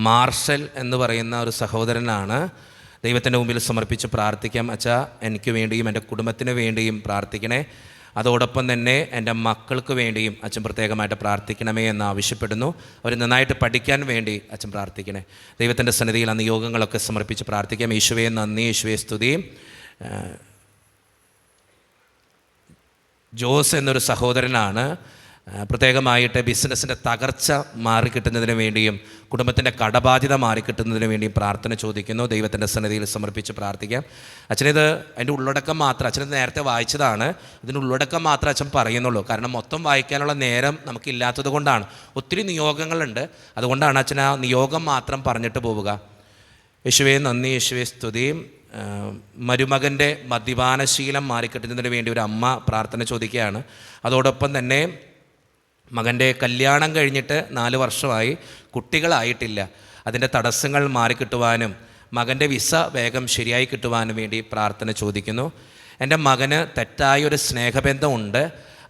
മാർഷൽ എന്ന് പറയുന്ന ഒരു സഹോദരനാണ്. ദൈവത്തിൻ്റെ മുമ്പിൽ സമർപ്പിച്ച് പ്രാർത്ഥിക്കാം. അച്ഛാ, എനിക്ക് വേണ്ടിയും എൻ്റെ കുടുംബത്തിന് വേണ്ടിയും പ്രാർത്ഥിക്കണേ. അതോടൊപ്പം തന്നെ എൻ്റെ മക്കൾക്ക് വേണ്ടിയും അച്ഛൻ പ്രത്യേകമായിട്ട് പ്രാർത്ഥിക്കണമേ എന്ന് ആവശ്യപ്പെടുന്നു. അവർ നന്നായിട്ട് പഠിക്കാൻ വേണ്ടി അച്ഛൻ പ്രാർത്ഥിക്കണേ. ദൈവത്തിൻ്റെ സന്നിധിയിൽ ആ നിയോഗങ്ങളൊക്കെ സമർപ്പിച്ച് പ്രാർത്ഥിക്കാം. യേശുവേ നന്ദി, യേശുവേ സ്തുതി. ജോസ് എന്നൊരു സഹോദരനാണ്. പ്രത്യേകമായിട്ട് ബിസിനസ്സിൻ്റെ തകർച്ച മാറിക്കിട്ടുന്നതിന് വേണ്ടിയും കുടുംബത്തിൻ്റെ കടബാധ്യത മാറിക്കിട്ടുന്നതിന് വേണ്ടിയും പ്രാർത്ഥന ചോദിക്കുന്നു. ദൈവത്തിൻ്റെ സന്നിധിയിൽ സമർപ്പിച്ച് പ്രാർത്ഥിക്കാം. അച്ഛനിത് അതിൻ്റെ ഉള്ളടക്കം മാത്രം, അച്ഛനത് നേരത്തെ വായിച്ചതാണ്, ഇതിൻ്റെ ഉള്ളടക്കം മാത്രമേ അച്ഛൻ പറയുന്നുള്ളൂ. കാരണം മൊത്തം വായിക്കാനുള്ള നേരം നമുക്കില്ലാത്തത് കൊണ്ടാണ്. ഒത്തിരി നിയോഗങ്ങളുണ്ട്, അതുകൊണ്ടാണ് അച്ഛൻ ആ നിയോഗം മാത്രം പറഞ്ഞിട്ട് പോവുക. യേശുവേ നന്ദി, യേശുവേ സ്തുതി. മരുമകൻ്റെ മദ്യപാനശീലം മാറിക്കിട്ടുന്നതിന് വേണ്ടി ഒരു അമ്മ പ്രാർത്ഥന ചോദിക്കുകയാണ്. അതോടൊപ്പം തന്നെ മകൻ്റെ കല്യാണം കഴിഞ്ഞിട്ട് 4 വർഷമായി, കുട്ടികളായിട്ടില്ല. അതിൻ്റെ തടസ്സങ്ങൾ മാറിക്കിട്ടുവാനും മകൻ്റെ വിസ വേഗം ശരിയായി കിട്ടുവാനും വേണ്ടി പ്രാർത്ഥന ചോദിക്കുന്നു. എൻ്റെ മകന് തെറ്റായൊരു സ്നേഹബന്ധമുണ്ട്,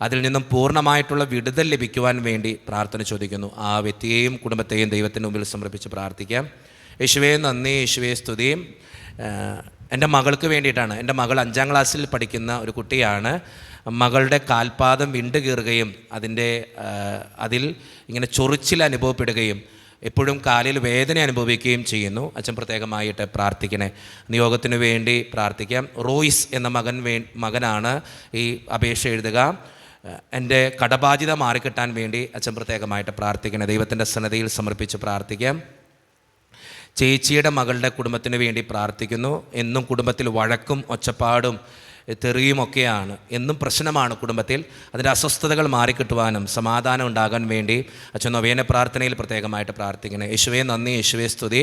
അതിൽ നിന്നും പൂർണ്ണമായിട്ടുള്ള വിടുതൽ ലഭിക്കുവാൻ വേണ്ടി പ്രാർത്ഥന ചോദിക്കുന്നു. ആ വ്യക്തിയെയും കുടുംബത്തെയും ദൈവത്തിൻ്റെ മുമ്പിൽ സമർപ്പിച്ച് പ്രാർത്ഥിക്കാം. യേശുവേ നന്ദി, യേശുവേ സ്തുതി. എൻ്റെ മകൾക്ക് വേണ്ടിയിട്ടാണ്. എൻ്റെ മകൾ 5ാം ക്ലാസ്സിൽ പഠിക്കുന്ന ഒരു കുട്ടിയാണ്. മകളുടെ കാൽപാദം വിണ്ടുകീറുകയും അതിൽ ഇങ്ങനെ ചൊറിച്ചിൽ അനുഭവപ്പെടുകയും എപ്പോഴും കാലിൽ വേദന അനുഭവിക്കുകയും ചെയ്യുന്നു. അച്ഛൻ പ്രത്യേകമായിട്ട് പ്രാർത്ഥിക്കണേ. നിയോഗത്തിന് വേണ്ടി പ്രാർത്ഥിക്കാം. റോയ്സ് എന്ന മകനാണ് ഈ അപേക്ഷ എഴുതുക. എൻ്റെ കടബാധ്യത മാറിക്കിട്ടാൻ വേണ്ടി അച്ഛൻ പ്രത്യേകമായിട്ട് പ്രാർത്ഥിക്കണേ. ദൈവത്തിൻ്റെ സന്നിധിയിൽ സമർപ്പിച്ച് പ്രാർത്ഥിക്കാം. ചേച്ചിയുടെ മകളുടെ കുടുംബത്തിന് വേണ്ടി പ്രാർത്ഥിക്കുന്നു. എന്നും കുടുംബത്തിൽ വഴക്കും ഒച്ചപ്പാടും തെറിയുമൊക്കെയാണ്, എന്നും പ്രശ്നമാണ് കുടുംബത്തിൽ. അതിൻ്റെ അസ്വസ്ഥതകൾ മാറിക്കിട്ടുവാനും സമാധാനം ഉണ്ടാകാൻ വേണ്ടി അച്ഛൻ നൊവേന പ്രാർത്ഥനയിൽ പ്രത്യേകമായിട്ട് പ്രാർത്ഥിക്കണേ. യേശുവേ നന്ദി, യേശുവേ സ്തുതി.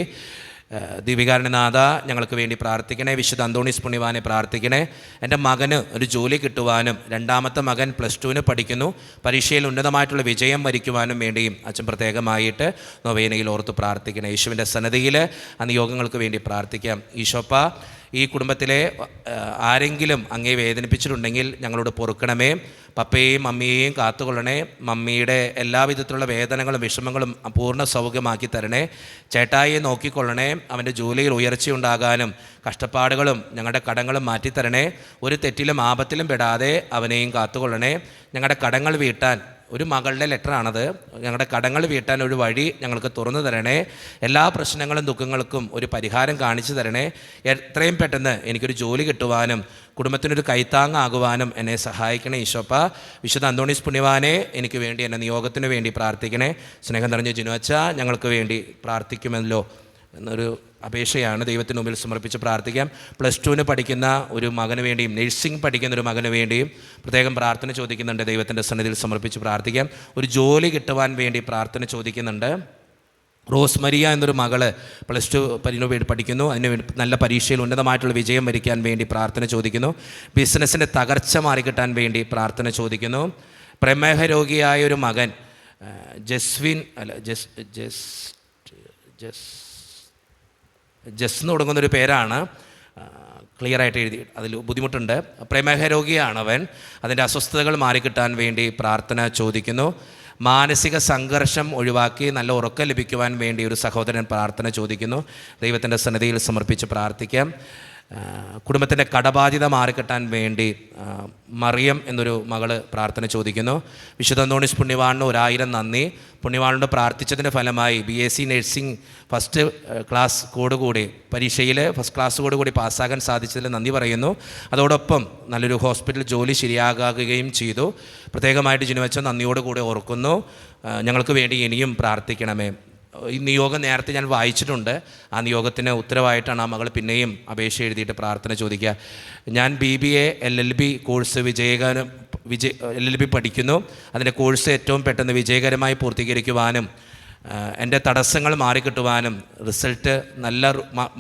ദീപികാരണനാഥ, ഞങ്ങൾക്ക് വേണ്ടി പ്രാർത്ഥിക്കണേ. വിശുദ്ധ അന്തോണീസ് പുണ്യവാനെ പ്രാർത്ഥിക്കണേ. എൻ്റെ മകന് ഒരു ജോലി കിട്ടുവാനും രണ്ടാമത്തെ മകൻ +2 പഠിക്കുന്നു, പരീക്ഷയിൽ ഉന്നതമായിട്ടുള്ള വിജയം വരിക്കുവാനും വേണ്ടിയും അച്ഛൻ പ്രത്യേകമായിട്ട് നൊവേനയിൽ ഓർത്ത് പ്രാർത്ഥിക്കണേ. യേശുവിൻ്റെ സന്നിധിയിൽ ആ നിയോഗങ്ങൾക്ക് വേണ്ടി പ്രാർത്ഥിക്കാം. ഈശോപ്പ, ഈ കുടുംബത്തിലെ ആരെങ്കിലും അങ്ങേ വേദനിപ്പിച്ചിട്ടുണ്ടെങ്കിൽ ഞങ്ങളോട് പൊറുക്കണമേ. പപ്പയെയും മമ്മിയെയും കാത്തുകൊള്ളണേ. മമ്മിയുടെ എല്ലാവിധത്തിലുള്ള വേദനകളും വിഷമങ്ങളും പൂർണ്ണ സൗഖ്യമാക്കി തരണേ. ചേട്ടായിയെ നോക്കിക്കൊള്ളണേ. അവൻ്റെ ജോലിയിൽ ഉയർച്ചയുണ്ടാകാനും കഷ്ടപ്പാടുകളും ഞങ്ങളുടെ കടങ്ങളും മാറ്റിത്തരണേ. ഒരു തെറ്റിലും ആപത്തിലും പെടാതെ അവനെയും കാത്തുകൊള്ളണേ. ഞങ്ങളുടെ കടങ്ങൾ വീട്ടാൻ, ഒരു മകളുടെ ലെറ്ററാണത്, ഞങ്ങളുടെ കടങ്ങൾ വീട്ടാൻ ഒരു വഴി ഞങ്ങൾക്ക് തുറന്നു തരണേ. എല്ലാ പ്രശ്നങ്ങളും ദുഃഖങ്ങൾക്കും ഒരു പരിഹാരം കാണിച്ചു തരണേ. എത്രയും പെട്ടെന്ന് എനിക്കൊരു ജോലി കിട്ടുവാനും കുടുംബത്തിനൊരു കൈത്താങ്ങാകുവാനും എന്നെ സഹായിക്കണേ ഈശോപ്പ. വിശുദ്ധ അന്തോണീസ് പുണ്യവാനെ എനിക്ക് വേണ്ടി, എൻ്റെ നിയോഗത്തിന് വേണ്ടി പ്രാർത്ഥിക്കണേ. സ്നേഹം നിറഞ്ഞ ജിനുവച്ച ഞങ്ങൾക്ക് വേണ്ടി പ്രാർത്ഥിക്കുമല്ലോ എന്നൊരു അപേക്ഷയാണ് ദൈവത്തിന് മുമ്പിൽ സമർപ്പിച്ച് പ്രാർത്ഥിക്കാം. +2 പഠിക്കുന്ന ഒരു മകന് വേണ്ടിയും നഴ്സിംഗ് പഠിക്കുന്ന ഒരു മകന് വേണ്ടിയും പ്രത്യേകം പ്രാർത്ഥന ചോദിക്കുന്നുണ്ട്. ദൈവത്തിൻ്റെ സന്നിധിയിൽ സമർപ്പിച്ച് പ്രാർത്ഥിക്കാം. ഒരു ജോലി കിട്ടുവാൻ വേണ്ടി പ്രാർത്ഥന ചോദിക്കുന്നുണ്ട്. റോസ് മരിയ എന്നൊരു മകള് +2 പഠിക്കുന്നു. അതിന് നല്ല പരീക്ഷയിൽ ഉന്നതമായിട്ടുള്ള വിജയം വരിക്കാൻ വേണ്ടി പ്രാർത്ഥന ചോദിക്കുന്നു. ബിസിനസ്സിൻ്റെ തകർച്ച മാറിക്കിട്ടാൻ വേണ്ടി പ്രാർത്ഥന ചോദിക്കുന്നു. പ്രമേഹ രോഗിയായ ഒരു മകൻ ജസ് എന്ന് തുടങ്ങുന്നൊരു പേരാണ്, ക്ലിയറായിട്ട് എഴുതി, അതിൽ ബുദ്ധിമുട്ടുണ്ട്. പ്രമേഹ രോഗിയാണ് അവൻ. അതിൻ്റെ അസ്വസ്ഥതകൾ മാറിക്കിട്ടാൻ വേണ്ടി പ്രാർത്ഥന ചോദിക്കുന്നു. മാനസിക സംഘർഷം ഒഴിവാക്കി നല്ല ഉറക്കം ലഭിക്കുവാൻ വേണ്ടി ഒരു സഹോദരൻ പ്രാർത്ഥന ചോദിക്കുന്നു. ദൈവത്തിൻ്റെ സന്നിധിയിൽ സമർപ്പിച്ച് പ്രാർത്ഥിക്കാം. കുടുംബത്തിൻ്റെ കടബാധ്യത മാറിക്കിട്ടാൻ വേണ്ടി മറിയം എന്നൊരു മകള് പ്രാർത്ഥന ചോദിക്കുന്നു. വിശുദ്ധ അന്തോണീസ് പുണ്യവാളിന് 1000 നന്ദി. പുണ്യവാളിനോട് പ്രാർത്ഥിച്ചതിൻ്റെ ഫലമായി BSc നഴ്സിംഗ് ഫസ്റ്റ് ക്ലാസ്സോടുകൂടി പരീക്ഷയിൽ ഫസ്റ്റ് ക്ലാസ്സോടുകൂടി പാസ്സാകാൻ സാധിച്ചതിൽ നന്ദി പറയുന്നു. അതോടൊപ്പം നല്ലൊരു ഹോസ്പിറ്റൽ ജോലി ശരിയാകുകയും ചെയ്തു. പ്രത്യേകമായിട്ട് ജിനുവച്ച നന്ദിയോടുകൂടി ഓർക്കുന്നു. ഞങ്ങൾക്ക് വേണ്ടി ഇനിയും പ്രാർത്ഥിക്കണമേ. ഈ നിയോഗം നേരത്തെ ഞാൻ വായിച്ചിട്ടുണ്ട്. ആ നിയോഗത്തിന് ഉത്തരവായിട്ടാണ് ആ മകൾ പിന്നെയും അപേക്ഷ എഴുതിയിട്ട് പ്രാർത്ഥന ചോദിക്കുക. ഞാൻ BBA LLB കോഴ്സ് LLB പഠിക്കുന്നു. അതിൻ്റെ കോഴ്സ് ഏറ്റവും പെട്ടെന്ന് വിജയകരമായി പൂർത്തീകരിക്കുവാനും എൻ്റെ തടസ്സങ്ങൾ മാറിക്കിട്ടുവാനും റിസൾട്ട് നല്ല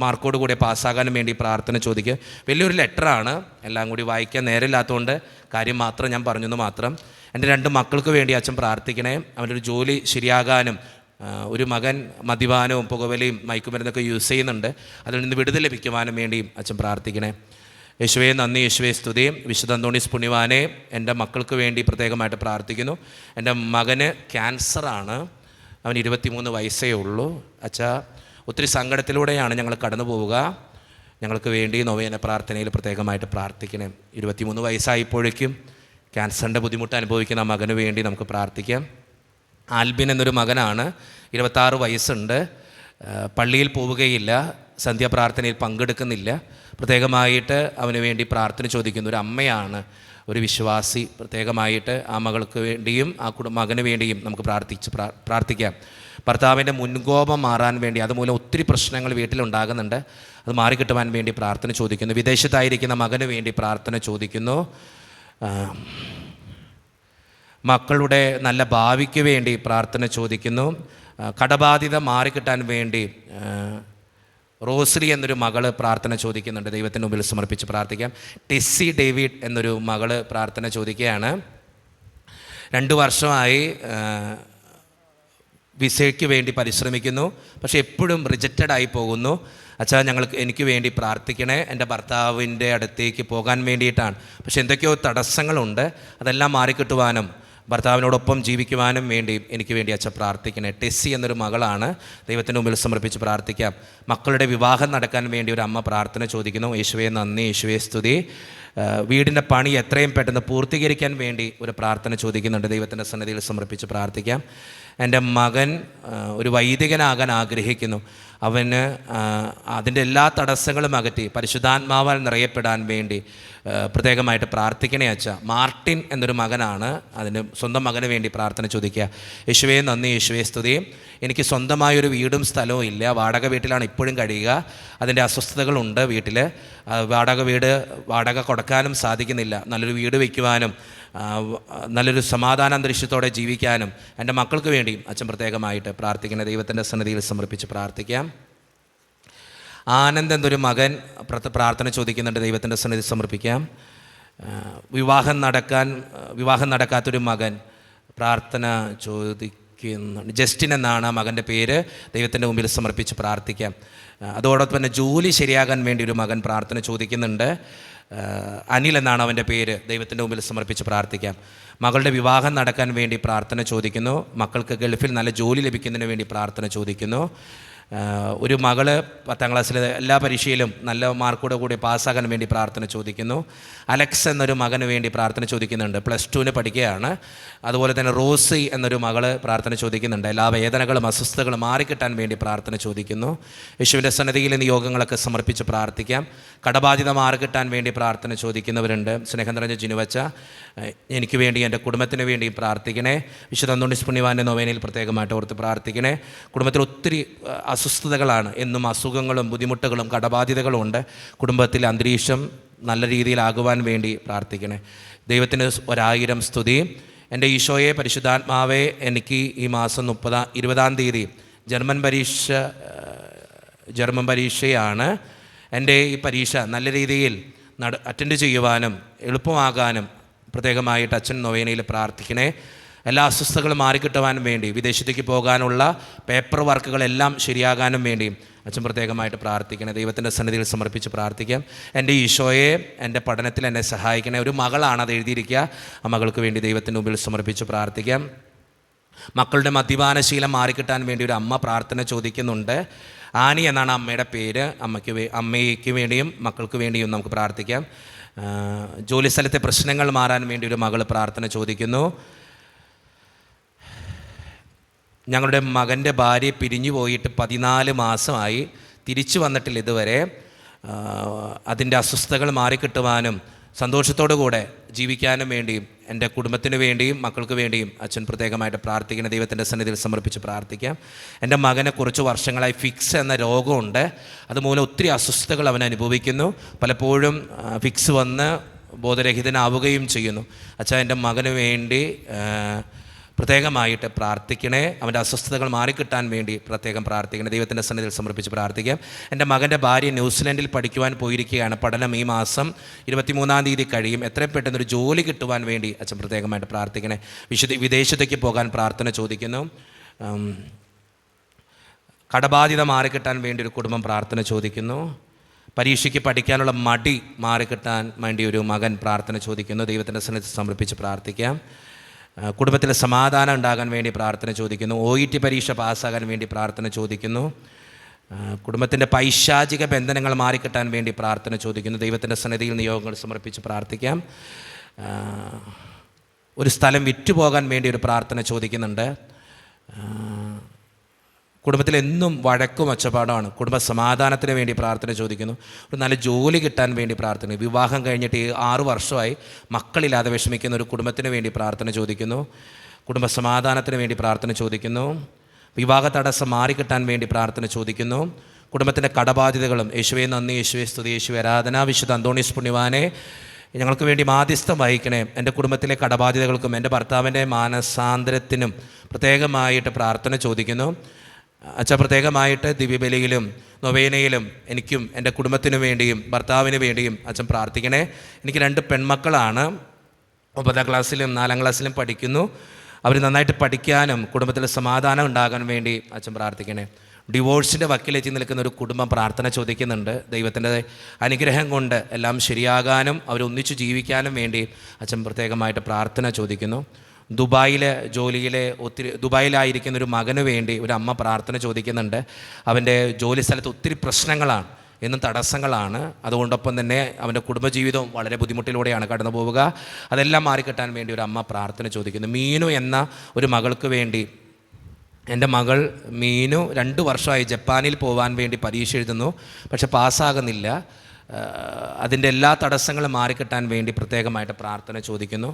മാർക്കോട് കൂടി പാസ്സാകാനും വേണ്ടി പ്രാർത്ഥന ചോദിക്കുക. വലിയൊരു ലെറ്ററാണ്, എല്ലാം കൂടി വായിക്കാൻ നേരമില്ലാത്തതുകൊണ്ട് കാര്യം മാത്രം ഞാൻ പറഞ്ഞെന്ന് മാത്രം. എൻ്റെ 2 മക്കൾക്ക് വേണ്ടി അച്ഛൻ പ്രാർത്ഥിക്കണേ. അവൻ്റെ ഒരു ജോലി ശരിയാകാനും, ഒരു മകൻ മദ്യപാനവും പുകവലിയും മയക്കുമരുന്നൊക്കെ യൂസ് ചെയ്യുന്നുണ്ട്, അതിൽ നിന്ന് വിടുതൽ ലഭിക്കുവാനും വേണ്ടിയും അച്ഛൻ പ്രാർത്ഥിക്കണേ. യേശുവേ നന്ദി, യേശുവേ സ്തുതി. വിശുദ്ധ അന്തോണീസ് പുണ്യവാനെ എൻ്റെ മക്കൾക്ക് വേണ്ടി പ്രത്യേകമായിട്ട് പ്രാർത്ഥിക്കുന്നു. എൻ്റെ മകന് ക്യാൻസറാണ്. അവൻ 23 വയസ്സേ ഉള്ളൂ. അച്ഛാ, ഒത്തിരി സങ്കടത്തിലൂടെയാണ് ഞങ്ങൾ കടന്നു പോവുക. ഞങ്ങൾക്ക് വേണ്ടി നൊവേന പ്രാർത്ഥനയിൽ പ്രത്യേകമായിട്ട് പ്രാർത്ഥിക്കണേ. 23 വയസ്സായപ്പോഴേക്കും ക്യാൻസറിൻ്റെ ബുദ്ധിമുട്ട് അനുഭവിക്കുന്ന ആ മകന് വേണ്ടി നമുക്ക് പ്രാർത്ഥിക്കാം. ആൽബിൻ എന്നൊരു മകനാണ്, 26 വയസ്സുണ്ട്. പള്ളിയിൽ പോവുകയില്ല, സന്ധ്യാപ്രാർത്ഥനയിൽ പങ്കെടുക്കുന്നില്ല. പ്രത്യേകമായിട്ട് അവന് വേണ്ടി പ്രാർത്ഥന ചോദിക്കുന്ന ഒരു അമ്മയാണ്, ഒരു വിശ്വാസി. പ്രത്യേകമായിട്ട് ആ മകൾക്ക് വേണ്ടിയും ആ മകന് വേണ്ടിയും നമുക്ക് പ്രാർത്ഥിക്കാം. ഭർത്താവിൻ്റെ മുൻകോപം മാറാൻ വേണ്ടി, അതുമൂലം ഒത്തിരി പ്രശ്നങ്ങൾ വീട്ടിലുണ്ടാകുന്നുണ്ട്, അത് മാറിക്കിട്ടുവാൻ വേണ്ടി പ്രാർത്ഥന ചോദിക്കുന്നു. വിദേശത്തായിരിക്കുന്ന മകന് വേണ്ടി പ്രാർത്ഥന ചോദിക്കുന്നു. മക്കളുടെ നല്ല ഭാവിക്ക് വേണ്ടി പ്രാർത്ഥന ചോദിക്കുന്നു. കടബാധ്യത മാറിക്കിട്ടാൻ വേണ്ടി റോസ്ലി എന്നൊരു മകള് പ്രാർത്ഥന ചോദിക്കുന്നുണ്ട്. ദൈവത്തിന് മുമ്പിൽ സമർപ്പിച്ച് പ്രാർത്ഥിക്കാം. ടെസ്സി ഡേവിഡ് എന്നൊരു മകള് പ്രാർത്ഥന ചോദിക്കുകയാണ്. 2 വർഷമായി വിസയ്ക്ക് വേണ്ടി പരിശ്രമിക്കുന്നു, പക്ഷേ എപ്പോഴും റിജക്റ്റഡായി പോകുന്നു. അച്ഛാ, എനിക്ക് വേണ്ടി പ്രാർത്ഥിക്കണേ. എൻ്റെ ഭർത്താവിൻ്റെ അടുത്തേക്ക് പോകാൻ വേണ്ടിയിട്ടാണ്, പക്ഷേ എന്തൊക്കെയോ തടസ്സങ്ങളുണ്ട്. അതെല്ലാം മാറിക്കിട്ടുവാനും ഭർത്താവിനോടൊപ്പം ജീവിക്കുവാനും വേണ്ടി എനിക്ക് വേണ്ടി അച്ഛൻ പ്രാർത്ഥിക്കണേ. ടെസ്സി എന്നൊരു മകളാണ്. ദൈവത്തിന് മുമ്പിൽ സമർപ്പിച്ച് പ്രാർത്ഥിക്കാം. മക്കളുടെ വിവാഹം നടക്കാൻ വേണ്ടി ഒരു അമ്മ പ്രാർത്ഥന ചോദിക്കുന്നു. യേശുവേ നന്ദി, യേശുവേ സ്തുതി. വീടിൻ്റെ പണി എത്രയും പെട്ടെന്ന് പൂർത്തീകരിക്കാൻ വേണ്ടി ഒരു പ്രാർത്ഥന ചോദിക്കുന്നുണ്ട്. ദൈവത്തിൻ്റെ സന്നിധിയിൽ സമർപ്പിച്ച് പ്രാർത്ഥിക്കാം. എൻ്റെ മകൻ ഒരു വൈദികനാകാൻ ആഗ്രഹിക്കുന്നു. അവന് അതിൻ്റെ എല്ലാ തടസ്സങ്ങളും അകറ്റി പരിശുദ്ധാത്മാവാൽ നിറയപ്പെടാൻ വേണ്ടി പ്രത്യേകമായിട്ട് പ്രാർത്ഥിക്കണേ അച്ഛ. മാർട്ടിൻ എന്നൊരു മകനാണ്. അതിന് സ്വന്തം മകന് വേണ്ടി പ്രാർത്ഥന ചോദിക്കുക. യേശുവേ നന്ദി, യേശുവേ സ്തുതി. എനിക്ക് സ്വന്തമായൊരു വീടും സ്ഥലവും ഇല്ല, വാടക വീട്ടിലാണ് ഇപ്പോഴും കഴിയുക. അതിൻ്റെ അസ്വസ്ഥതകളുണ്ട് വീട്ടിൽ. വാടക കൊടുക്കാനും സാധിക്കുന്നില്ല. നല്ലൊരു വീട് വയ്ക്കുവാനും നല്ലൊരു സമാധാന അന്തരീക്ഷത്തോടെ ജീവിക്കാനും എൻ്റെ മക്കൾക്ക് വേണ്ടിയും അച്ഛൻ പ്രത്യേകമായിട്ട് പ്രാർത്ഥിക്കുന്ന ദൈവത്തിൻ്റെ സന്നിധിയിൽ സമർപ്പിച്ച് പ്രാർത്ഥിക്കാം. ആനന്ദ് എന്നൊരു മകൻ പ്രാർത്ഥന ചോദിക്കുന്നുണ്ട്. ദൈവത്തിൻ്റെ സന്നിധി സമർപ്പിക്കാം. വിവാഹം നടക്കാത്തൊരു മകൻ പ്രാർത്ഥന ജസ്റ്റിൻ എന്നാണ് ആ മകൻ്റെ പേര്. ദൈവത്തിൻ്റെ മുമ്പിൽ സമർപ്പിച്ച് പ്രാർത്ഥിക്കാം. അതോടൊപ്പം തന്നെ ജോലി ശരിയാകാൻ വേണ്ടി ഒരു മകൻ പ്രാർത്ഥന ചോദിക്കുന്നുണ്ട്. അനിൽ എന്നാണ് അവൻ്റെ പേര്. ദൈവത്തിൻ്റെ മുമ്പിൽ സമർപ്പിച്ച് പ്രാർത്ഥിക്കാം. മകളുടെ വിവാഹം നടക്കാൻ വേണ്ടി പ്രാർത്ഥന ചോദിക്കുന്നു. മക്കൾക്ക് ഗൾഫിൽ നല്ല ജോലി ലഭിക്കുന്നതിന് വേണ്ടി പ്രാർത്ഥന ചോദിക്കുന്നു. ഒരു മകള് 10ാം ക്ലാസ്സിലെ എല്ലാ പരീക്ഷയിലും നല്ല മാർക്കോടെ കൂടി പാസ്സാകാൻ വേണ്ടി പ്രാർത്ഥന ചോദിക്കുന്നു. അലക്സ് എന്നൊരു മകന് വേണ്ടി പ്രാർത്ഥന ചോദിക്കുന്നുണ്ട്. +2 പഠിക്കുകയാണ്. അതുപോലെ തന്നെ റോസി എന്നൊരു മകള് പ്രാർത്ഥന ചോദിക്കുന്നുണ്ട്. എല്ലാ വേദനകളും അസ്വസ്ഥതകളും മാറിക്കിട്ടാൻ വേണ്ടി പ്രാർത്ഥന ചോദിക്കുന്നു. യേശുവിൻ്റെ സന്നിധിയിൽ ഇന്ന് യോഗങ്ങളൊക്കെ സമർപ്പിച്ച് പ്രാർത്ഥിക്കാം. കടബാധ്യത മാറിക്കിട്ടാൻ വേണ്ടി പ്രാർത്ഥന ചോദിക്കുന്നവരുണ്ട്. സ്നേഹം നിറഞ്ഞ ജിനുവച്ച, എനിക്ക് വേണ്ടി എൻ്റെ കുടുംബത്തിന് വേണ്ടി പ്രാർത്ഥിക്കണേ. വിശുദ്ധ അന്തോണീസ് പുണ്യവാൻ്റെ നൊവേനയിൽ പ്രത്യേകമായിട്ട് ഓർത്ത് പ്രാർത്ഥിക്കണേ. കുടുംബത്തിൽ ഒത്തിരി അസ്വസ്ഥതകളാണ്. എന്നും അസുഖങ്ങളും ബുദ്ധിമുട്ടുകളും കടബാധ്യതകളും ഉണ്ട്. കുടുംബത്തിലെ അന്തരീക്ഷം നല്ല രീതിയിലാകുവാൻ വേണ്ടി പ്രാർത്ഥിക്കണേ. ദൈവത്തിന് 1000 സ്തുതി. എൻ്റെ ഈശോയെ, പരിശുദ്ധാത്മാവേ, എനിക്ക് ഈ മാസം 20-ാം തീയതി ജർമ്മൻ പരീക്ഷയാണ്. എൻ്റെ ഈ പരീക്ഷ നല്ല രീതിയിൽ അറ്റൻഡ് ചെയ്യുവാനും എളുപ്പമാകാനും പ്രത്യേകമായിട്ട് അച്ഛൻ നൊവേനയിൽ പ്രാർത്ഥിക്കണേ. എല്ലാ അസ്വസ്ഥതകളും മാറിക്കിട്ടുവാൻ വേണ്ടി, വിദേശത്തേക്ക് പോകാനുള്ള പേപ്പർ വർക്കുകളെല്ലാം ശരിയാകാനും വേണ്ടി അച്ഛൻ പ്രത്യേകമായിട്ട് പ്രാർത്ഥിക്കണേ. ദൈവത്തിൻ്റെ സന്നിധിയിൽ സമർപ്പിച്ച് പ്രാർത്ഥിക്കാം. എൻ്റെ ഈശോയെ, എൻ്റെ പഠനത്തിൽ എന്നെ സഹായിക്കണേ. ഒരു മകളാണ് അത് എഴുതിയിരിക്കുക. ആ മകൾക്ക് വേണ്ടി ദൈവത്തിൻ്റെ മുമ്പിൽ സമർപ്പിച്ച് പ്രാർത്ഥിക്കാം. മക്കളുടെ മദ്യപാനശീലം മാറിക്കിട്ടാൻ വേണ്ടി ഒരു അമ്മ പ്രാർത്ഥന ചോദിക്കുന്നുണ്ട്. ആനി എന്നാണ് അമ്മയുടെ പേര്. അമ്മയ്ക്ക് വേണ്ടിയും മക്കൾക്ക് വേണ്ടിയും നമുക്ക് പ്രാർത്ഥിക്കാം. ജോലി സ്ഥലത്തെ പ്രശ്നങ്ങൾ മാറാൻ വേണ്ടി ഒരു മകൾ പ്രാർത്ഥന ചോദിക്കുന്നു. ഞങ്ങളുടെ മകൻ്റെ ഭാര്യ പിരിഞ്ഞു പോയിട്ട് 14 മാസമായി, തിരിച്ചു വന്നിട്ടില്ല ഇതുവരെ. അതിൻ്റെ അസ്വസ്ഥതകൾ മാറിക്കിട്ടുവാനും സന്തോഷത്തോടു കൂടെ ജീവിക്കാനും വേണ്ടിയും എൻ്റെ കുടുംബത്തിന് വേണ്ടിയും മക്കൾക്ക് വേണ്ടിയും അച്ഛൻ പ്രത്യേകമായിട്ട് പ്രാർത്ഥിക്കുന്ന ദൈവത്തിൻ്റെ സന്നിധിയിൽ സമർപ്പിച്ച് പ്രാർത്ഥിക്കാം. എൻ്റെ മകനെ കുറച്ച് വർഷങ്ങളായി ഫിക്സ് എന്ന രോഗമുണ്ട്. അതുമൂലം ഒത്തിരി അസ്വസ്ഥതകൾ അവൻ അനുഭവിക്കുന്നു. പലപ്പോഴും ഫിക്സ് വന്ന് ബോധരഹിതനാവുകയും ചെയ്യുന്നു. അച്ഛാ, എൻ്റെ മകന് വേണ്ടി പ്രത്യേകമായിട്ട് പ്രാർത്ഥിക്കണേ. അവൻ്റെ അസ്വസ്ഥതകൾ മാറിക്കിട്ടാൻ വേണ്ടി പ്രത്യേകം പ്രാർത്ഥിക്കണേ. ദൈവത്തിൻ്റെ സന്നിധിയിൽ സമർപ്പിച്ച് പ്രാർത്ഥിക്കാം. എൻ്റെ മകൻ്റെ ഭാര്യ ന്യൂസിലൻഡിൽ പഠിക്കുവാൻ പോയിരിക്കുകയാണ്. പഠനം ഈ മാസം 23-ാം തീയതി കഴിയും. എത്രയും പെട്ടെന്നൊരു ജോലി കിട്ടുവാൻ വേണ്ടി അച്ഛൻ പ്രത്യേകമായിട്ട് പ്രാർത്ഥിക്കണേ. വിദേശത്തേക്ക് പോകാൻ പ്രാർത്ഥന ചോദിക്കുന്നു. കടബാധ്യത മാറിക്കിട്ടാൻ വേണ്ടി ഒരു കുടുംബം പ്രാർത്ഥന ചോദിക്കുന്നു. പരീക്ഷയ്ക്ക് പഠിക്കാനുള്ള മടി മാറിക്കിട്ടാൻ വേണ്ടി ഒരു മകൻ പ്രാർത്ഥന ചോദിക്കുന്നു. ദൈവത്തിൻ്റെ സന്നിധിയിൽ സമർപ്പിച്ച് പ്രാർത്ഥിക്കാം. കുടുംബത്തിൽ സമാധാനം ഉണ്ടാകാൻ വേണ്ടി പ്രാർത്ഥന ചോദിക്കുന്നു. OET പരീക്ഷ പാസ്സാകാൻ വേണ്ടി പ്രാർത്ഥന ചോദിക്കുന്നു. കുടുംബത്തിൻ്റെ പൈശാചിക ബന്ധനങ്ങൾ മാറിക്കിട്ടാൻ വേണ്ടി പ്രാർത്ഥന ചോദിക്കുന്നു. ദൈവത്തിൻ്റെ സന്നിധിയിൽ നിയോഗങ്ങൾ സമർപ്പിച്ച് പ്രാർത്ഥിക്കാം. ഒരു സ്ഥലം വിറ്റുപോകാൻ വേണ്ടി ഒരു പ്രാർത്ഥന ചോദിക്കുന്നുണ്ട്. കുടുംബത്തിൽ എന്നും വഴക്കും ഒച്ചപ്പാടാണ്. കുടുംബ സമാധാനത്തിന് വേണ്ടി പ്രാർത്ഥന ചോദിക്കുന്നു. ഒരു നല്ല ജോലി കിട്ടാൻ വേണ്ടി പ്രാർത്ഥന. വിവാഹം കഴിഞ്ഞിട്ട് 6 വർഷമായി മക്കളില്ലാതെ വിഷമിക്കുന്ന ഒരു കുടുംബത്തിന് വേണ്ടി പ്രാർത്ഥന ചോദിക്കുന്നു. കുടുംബ സമാധാനത്തിന് വേണ്ടി പ്രാർത്ഥന ചോദിക്കുന്നു. വിവാഹ തടസ്സം മാറിക്കിട്ടാൻ വേണ്ടി പ്രാർത്ഥന ചോദിക്കുന്നു. കുടുംബത്തിൻ്റെ കടബാധ്യതകളും യേശുവേ നന്ദി, യേശുവേ സ്തുതി, യേശുവേ ആരാധന. വിശുദ്ധ അന്തോണീസ് പുണ്യവാനെ, ഞങ്ങൾക്ക് വേണ്ടി മാധ്യസ്ഥം വഹിക്കണേ. എൻ്റെ കുടുംബത്തിലെ കടബാധ്യതകൾക്കും എൻ്റെ ഭർത്താവിൻ്റെ മാനസാന്തരത്തിനും പ്രത്യേകമായിട്ട് പ്രാർത്ഥന ചോദിക്കുന്നു. അച്ഛാ, പ്രത്യേകമായിട്ട് ദിവ്യബലിയിലും നൊവേനയിലും എനിക്കും എൻ്റെ കുടുംബത്തിനു വേണ്ടിയും ഭർത്താവിന് വേണ്ടിയും അച്ഛൻ പ്രാർത്ഥിക്കണേ. എനിക്ക് 2 പെൺമക്കളാണ്. 9ാം ക്ലാസ്സിലും 4ാം ക്ലാസ്സിലും പഠിക്കുന്നു. അവർ നന്നായിട്ട് പഠിക്കാനും കുടുംബത്തിൽ സമാധാനം ഉണ്ടാകാൻ വേണ്ടി അച്ഛൻ പ്രാർത്ഥിക്കണേ. ഡിവോഴ്സിൻ്റെ വക്കിലെത്തി നിൽക്കുന്ന ഒരു കുടുംബം പ്രാർത്ഥന ചോദിക്കുന്നുണ്ട്. ദൈവത്തിൻ്റെ അനുഗ്രഹം കൊണ്ട് എല്ലാം ശരിയാകാനും അവരൊന്നിച്ചു ജീവിക്കാനും വേണ്ടി അച്ഛൻ പ്രത്യേകമായിട്ട് പ്രാർത്ഥന ചോദിക്കുന്നു. ദുബായിലായിരിക്കുന്ന ഒരു മകന് വേണ്ടി ഒരു അമ്മ പ്രാർത്ഥന ചോദിക്കുന്നുണ്ട്. അവൻ്റെ ജോലി സ്ഥലത്ത് ഒത്തിരി പ്രശ്നങ്ങളാണ്, എന്നും തടസ്സങ്ങളാണ്. അതുകൊണ്ടൊപ്പം തന്നെ അവൻ്റെ കുടുംബജീവിതവും വളരെ ബുദ്ധിമുട്ടിലൂടെയാണ് കടന്നു പോവുക. അതെല്ലാം മാറിക്കിട്ടാൻ വേണ്ടി ഒരു അമ്മ പ്രാർത്ഥന ചോദിക്കുന്നു. മീനു എന്ന ഒരു മകൾക്ക് വേണ്ടി, എൻ്റെ മകൾ മീനു 2 വർഷമായി ജപ്പാനിൽ പോകാൻ വേണ്ടി പരീക്ഷ എഴുതുന്നു. പക്ഷെ പാസ്സാകുന്നില്ല. അതിൻ്റെ എല്ലാ തടസ്സങ്ങളും മാറിക്കിട്ടാൻ വേണ്ടി പ്രത്യേകമായിട്ട് പ്രാർത്ഥന ചോദിക്കുന്നു.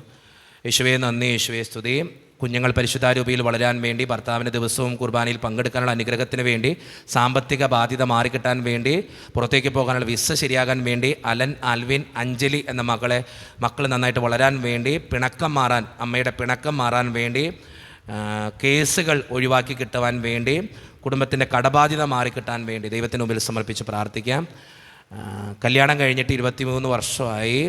യേശുവേ നന്ദി, യേശുവേ സ്തുതി. കുഞ്ഞുങ്ങൾ പരിശുദ്ധാരൂപിയിൽ വളരാൻ വേണ്ടി, ഭർത്താവിന് ദിവസവും കുർബാനയിൽ പങ്കെടുക്കാനുള്ള അനുഗ്രഹത്തിന് വേണ്ടി, സാമ്പത്തിക ബാധ്യത മാറിക്കിട്ടാൻ വേണ്ടി, പുറത്തേക്ക് പോകാനുള്ള വിസ ശരിയാകാൻ വേണ്ടി, അലൻ, ആൽവിൻ, അഞ്ജലി എന്ന മക്കൾ നന്നായിട്ട് വളരാൻ വേണ്ടി, അമ്മയുടെ പിണക്കം മാറാൻ വേണ്ടി, കേസുകൾ ഒഴിവാക്കി കിട്ടുവാൻ വേണ്ടി, കുടുംബത്തിൻ്റെ കടബാധ്യത മാറിക്കിട്ടാൻ വേണ്ടി ദൈവത്തിന് മുമ്പിൽ സമർപ്പിച്ച് പ്രാർത്ഥിക്കാം. കല്യാണം കഴിഞ്ഞിട്ട് 23 വർഷമായി.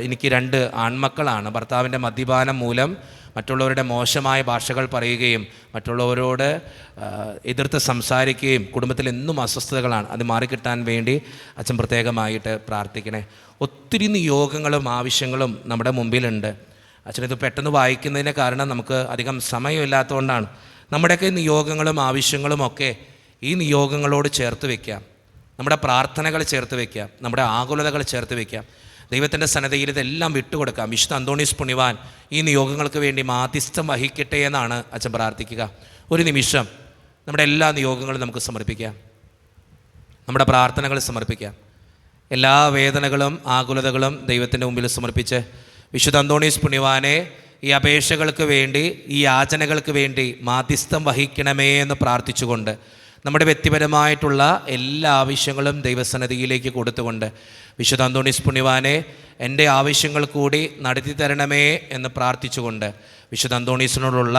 എനിക്ക് 2 ആൺമക്കളാണ്. ഭർത്താവിൻ്റെ മദ്യപാനം മൂലം മറ്റുള്ളവരുടെ മോശമായ ഭാഷകൾ പറയുകയും മറ്റുള്ളവരോട് എതിർത്ത് സംസാരിക്കുകയും കുടുംബത്തിൽ എന്നും അസ്വസ്ഥതകളാണ്. അത് മാറിക്കിട്ടാൻ വേണ്ടി അച്ഛൻ പ്രത്യേകമായിട്ട് പ്രാർത്ഥിക്കണേ. ഒത്തിരി നിയോഗങ്ങളും ആവശ്യങ്ങളും നമ്മുടെ മുമ്പിലുണ്ട്. അച്ഛനിത് പെട്ടെന്ന് വായിക്കുന്നതിന് കാരണം നമുക്ക് അധികം സമയമില്ലാത്തതുകൊണ്ടാണ്. നമ്മുടെയൊക്കെ നിയോഗങ്ങളും ആവശ്യങ്ങളും ഒക്കെ ഈ നിയോഗങ്ങളോട് ചേർത്ത് വയ്ക്കാം. നമ്മുടെ പ്രാർത്ഥനകൾ ചേർത്ത് വയ്ക്കാം, നമ്മുടെ ആകുലതകൾ ചേർത്ത് വയ്ക്കാം. ദൈവത്തിൻ്റെ സന്നദ്ധയിൽ ഇതെല്ലാം വിട്ടുകൊടുക്കാം. വിശുദ്ധ അന്തോണീസ് പുണ്യവാൻ ഈ നിയോഗങ്ങൾക്ക് വേണ്ടി മാധ്യസ്ഥം വഹിക്കട്ടെ എന്നാണ് അച്ഛൻ പ്രാർത്ഥിക്കുക. ഒരു നിമിഷം നമ്മുടെ എല്ലാ നിയോഗങ്ങളും നമുക്ക് സമർപ്പിക്കാം, നമ്മുടെ പ്രാർത്ഥനകൾ സമർപ്പിക്കാം. എല്ലാ വേദനകളും ആകുലതകളും ദൈവത്തിൻ്റെ മുമ്പിൽ സമർപ്പിച്ച് വിശുദ്ധ അന്തോണീസ് പുണ്യവാനെ ഈ അപേക്ഷകൾക്ക് വേണ്ടി, ഈ യാചനകൾക്ക് വേണ്ടി മാധ്യസ്ഥം വഹിക്കണമേ എന്ന് പ്രാർത്ഥിച്ചുകൊണ്ട് നമ്മുടെ വ്യക്തിപരമായിട്ടുള്ള എല്ലാ ആവശ്യങ്ങളും ദൈവസന്നിധിയിലേക്ക് കൊടുത്തുകൊണ്ട് വിശുദ്ധ അന്തോണീസ് പുണ്യവാനെ എൻ്റെ ആവശ്യങ്ങൾ കൂടി നടത്തി തരണമേ എന്ന് പ്രാർത്ഥിച്ചുകൊണ്ട് വിശുദ്ധ അന്തോണീസിനോടുള്ള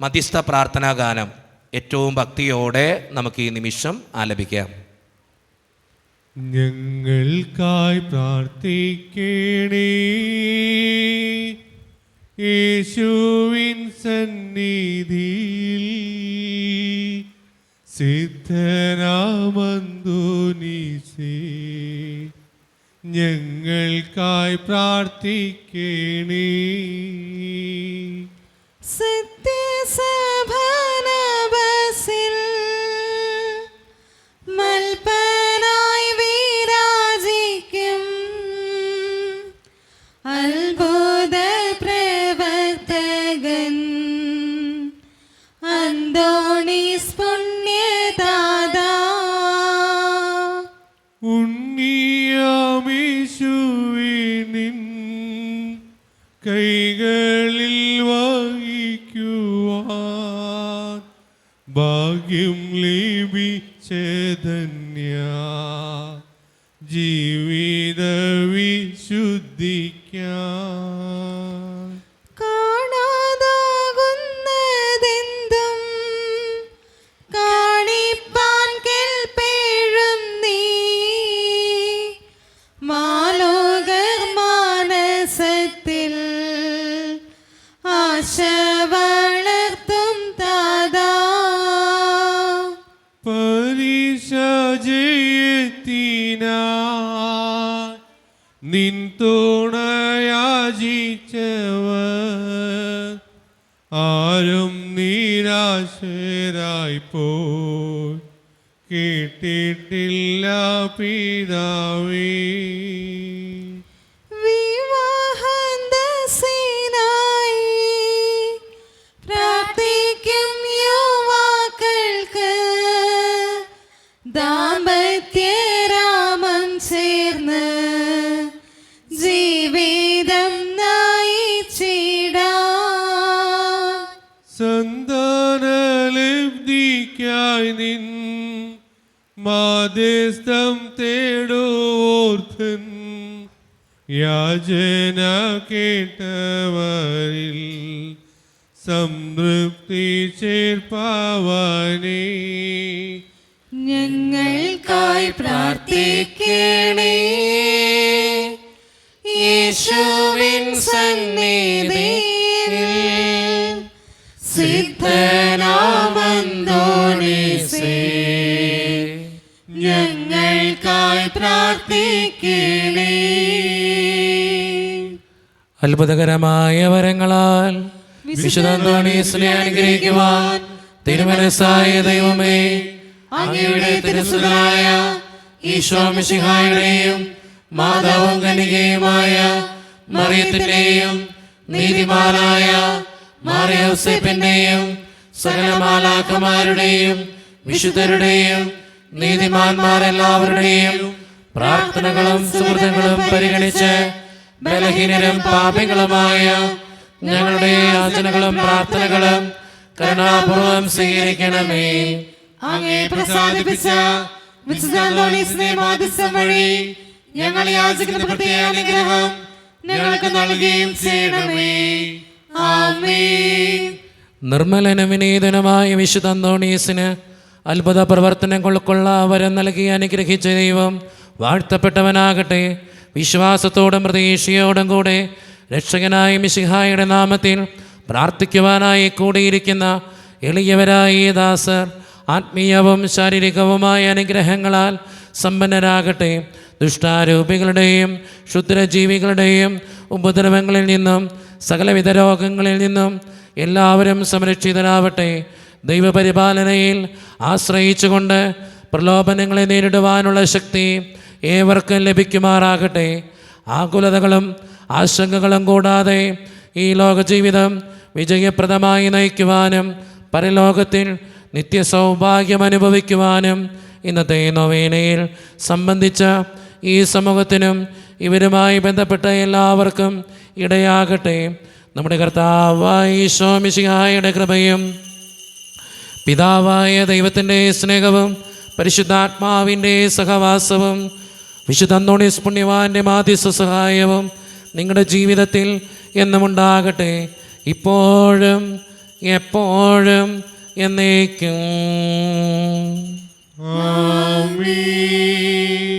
മധ്യസ്ഥ പ്രാർത്ഥനാ ഗാനം ഏറ്റവും ഭക്തിയോടെ നമുക്ക് ഈ നിമിഷം ആലപിക്കാം. ഞങ്ങൾക്കായി പ്രാർത്ഥിക്കണേ യേശുവിൻ സന്നിധിയിൽ, സിദ്ധനാമന്തോനീസേ ഞങ്ങൾക്കായി പ്രാർത്ഥിക്കണേ. സത്യസഭാനബസിൽ മൽപ്പനായി വിരാജിക്കും അത്ഭുത പ്രവർത്തകൻ അന്തോണീസ് പുണ്യദാതാ, ഉണ്ണിയാമേശുവിനിൻ കൈകളിൽ വഹിക്കുവാൻ ഭാഗ്യം ലഭിച്ചധന്യ ജീവിത വിശുദ്ധിക്കാൻ. കാണാതാകുന്നതെന്തും കാണിപ്പാൻ കെൽപ്പേഴും നീ, മാലോകർ മാനസത്തിൽ ആശ വളർത്തും താതാ, പരീക്ഷ ജയത്തിനായി നിൻ തുണയാചിച്ചവർ ആരും നിരാശരായി പോയി കേട്ടിട്ടില്ല പിതാവേ. വിവാഹന്തസിനായി പ്രാർത്ഥിക്കും യുവാക്കൾക്ക് ദാമ്പത്യരാമം ചേർന്ന് ജീവിതം നയിച്ചിടാം. സന്താനലബ്ധിക്കായി നിൻ മാധ്യസ്ഥം തേടുവോർത്തൻ യാചന കേട്ടവരിൽ സംതൃപ്തി ചേർപ്പാവനേ. ഞങ്ങൾക്കായി പ്രാർത്ഥിക്കണേ യേശുവിൻ സന്നിധിയിൽ, സിദ്ധനാമന്തോണീസേ ഞങ്ങൾക്കായി പ്രാർത്ഥിക്കണേ. അത്ഭുതകരമായ വരങ്ങളാൽ വിശുദ്ധ അന്തോണീസിനെ അനുഗ്രഹിക്കുവാൻ തിരുമനസ്സായ ദൈവമേ, അങ്ങയുടെ തിരുസുതനായ ഈശോ മിശിഹായുടെയും മാതാവും കന്യകയുമായ മറിയത്തിന്റെയും നീതിമാനായ മാർയോസേപ്പിന്റെയും സകല മാലാഖമാരുടെയും വിശുദ്ധരുടെയും നീതിമാന്മാരെല്ലാവരുടെയും പ്രാർത്ഥനകളും സുഹൃത്തുക്കളും പരിഗണിച്ച് ബലഹീനരും പാപികളുമായ ഞങ്ങളുടെ യാചനകളും പ്രാർത്ഥനകളും കരുണാപൂർവം സ്വീകരിക്കണമേ. അങ്ങേ പ്രസാദിപ്പിച്ച വിശുദ്ധ അന്തോണീസിനെ മാധ്യസ്ഥം വഴി ഞങ്ങൾ യാചിക്കുന്ന പ്രത്യേക അനുഗ്രഹം ഞങ്ങൾക്ക് നൽകുകയും ചെയ്യണമേ. ആമേൻ. നിർമ്മലനും വിനീതനുമായ വിശുദ്ധ അന്തോണീസിന് അത്ഭുത പ്രവർത്തനങ്ങൾക്കുള്ള വരം നൽകി അനുഗ്രഹിച്ച ദൈവം വാഴ്ത്തപ്പെട്ടവനാകട്ടെ. വിശ്വാസത്തോടും പ്രതീക്ഷയോടും കൂടെ രക്ഷകനായ മിശിഹായുടെ നാമത്തിൽ പ്രാർത്ഥിക്കുവാനായി കൂടിയിരിക്കുന്ന എളിയവരായ ഈ ദാസർ ആത്മീയവും ശാരീരികവുമായ അനുഗ്രഹങ്ങളാൽ സമ്പന്നരാകട്ടെ. ദുഷ്ടാരൂപികളുടെയും ക്ഷുദ്രജീവികളുടെയും ഉപദ്രവങ്ങളിൽ നിന്നും സകലവിധ രോഗങ്ങളിൽ നിന്നും എല്ലാവരും സംരക്ഷിതരാവട്ടെ. ദൈവപരിപാലനയിൽ ആശ്രയിച്ചുകൊണ്ട് പ്രലോഭനങ്ങളെ നേരിടുവാനുള്ള ശക്തി ഏവർക്കും ലഭിക്കുമാറാകട്ടെ. ആകുലതകളും ആശങ്കകളും കൂടാതെ ഈ ലോകജീവിതം വിജയപ്രദമായി നയിക്കുവാനും പരലോകത്തിൽ നിത്യസൗഭാഗ്യം അനുഭവിക്കുവാനും ഇന്നത്തെ നൊവേനയിൽ സംബന്ധിച്ച ഈ സമൂഹത്തിനും ഇവരുമായി ബന്ധപ്പെട്ട എല്ലാവർക്കും ഇടയാകട്ടെ. നമ്മുടെ കർത്താവായ ഈശോ മിശിഹായുടെ കൃപയും പിതാവായ ദൈവത്തിൻ്റെ സ്നേഹവും പരിശുദ്ധാത്മാവിൻ്റെ സഹവാസവും വിശുദ്ധ അന്തോണീസ് പുണ്യവാൻ്റെ മാധ്യസ്ഥ സഹായവും നിങ്ങളുടെ ജീവിതത്തിൽ എന്നും ഉണ്ടാകട്ടെ, ഇപ്പോഴും എപ്പോഴും എന്നേക്കും. ആമീൻ.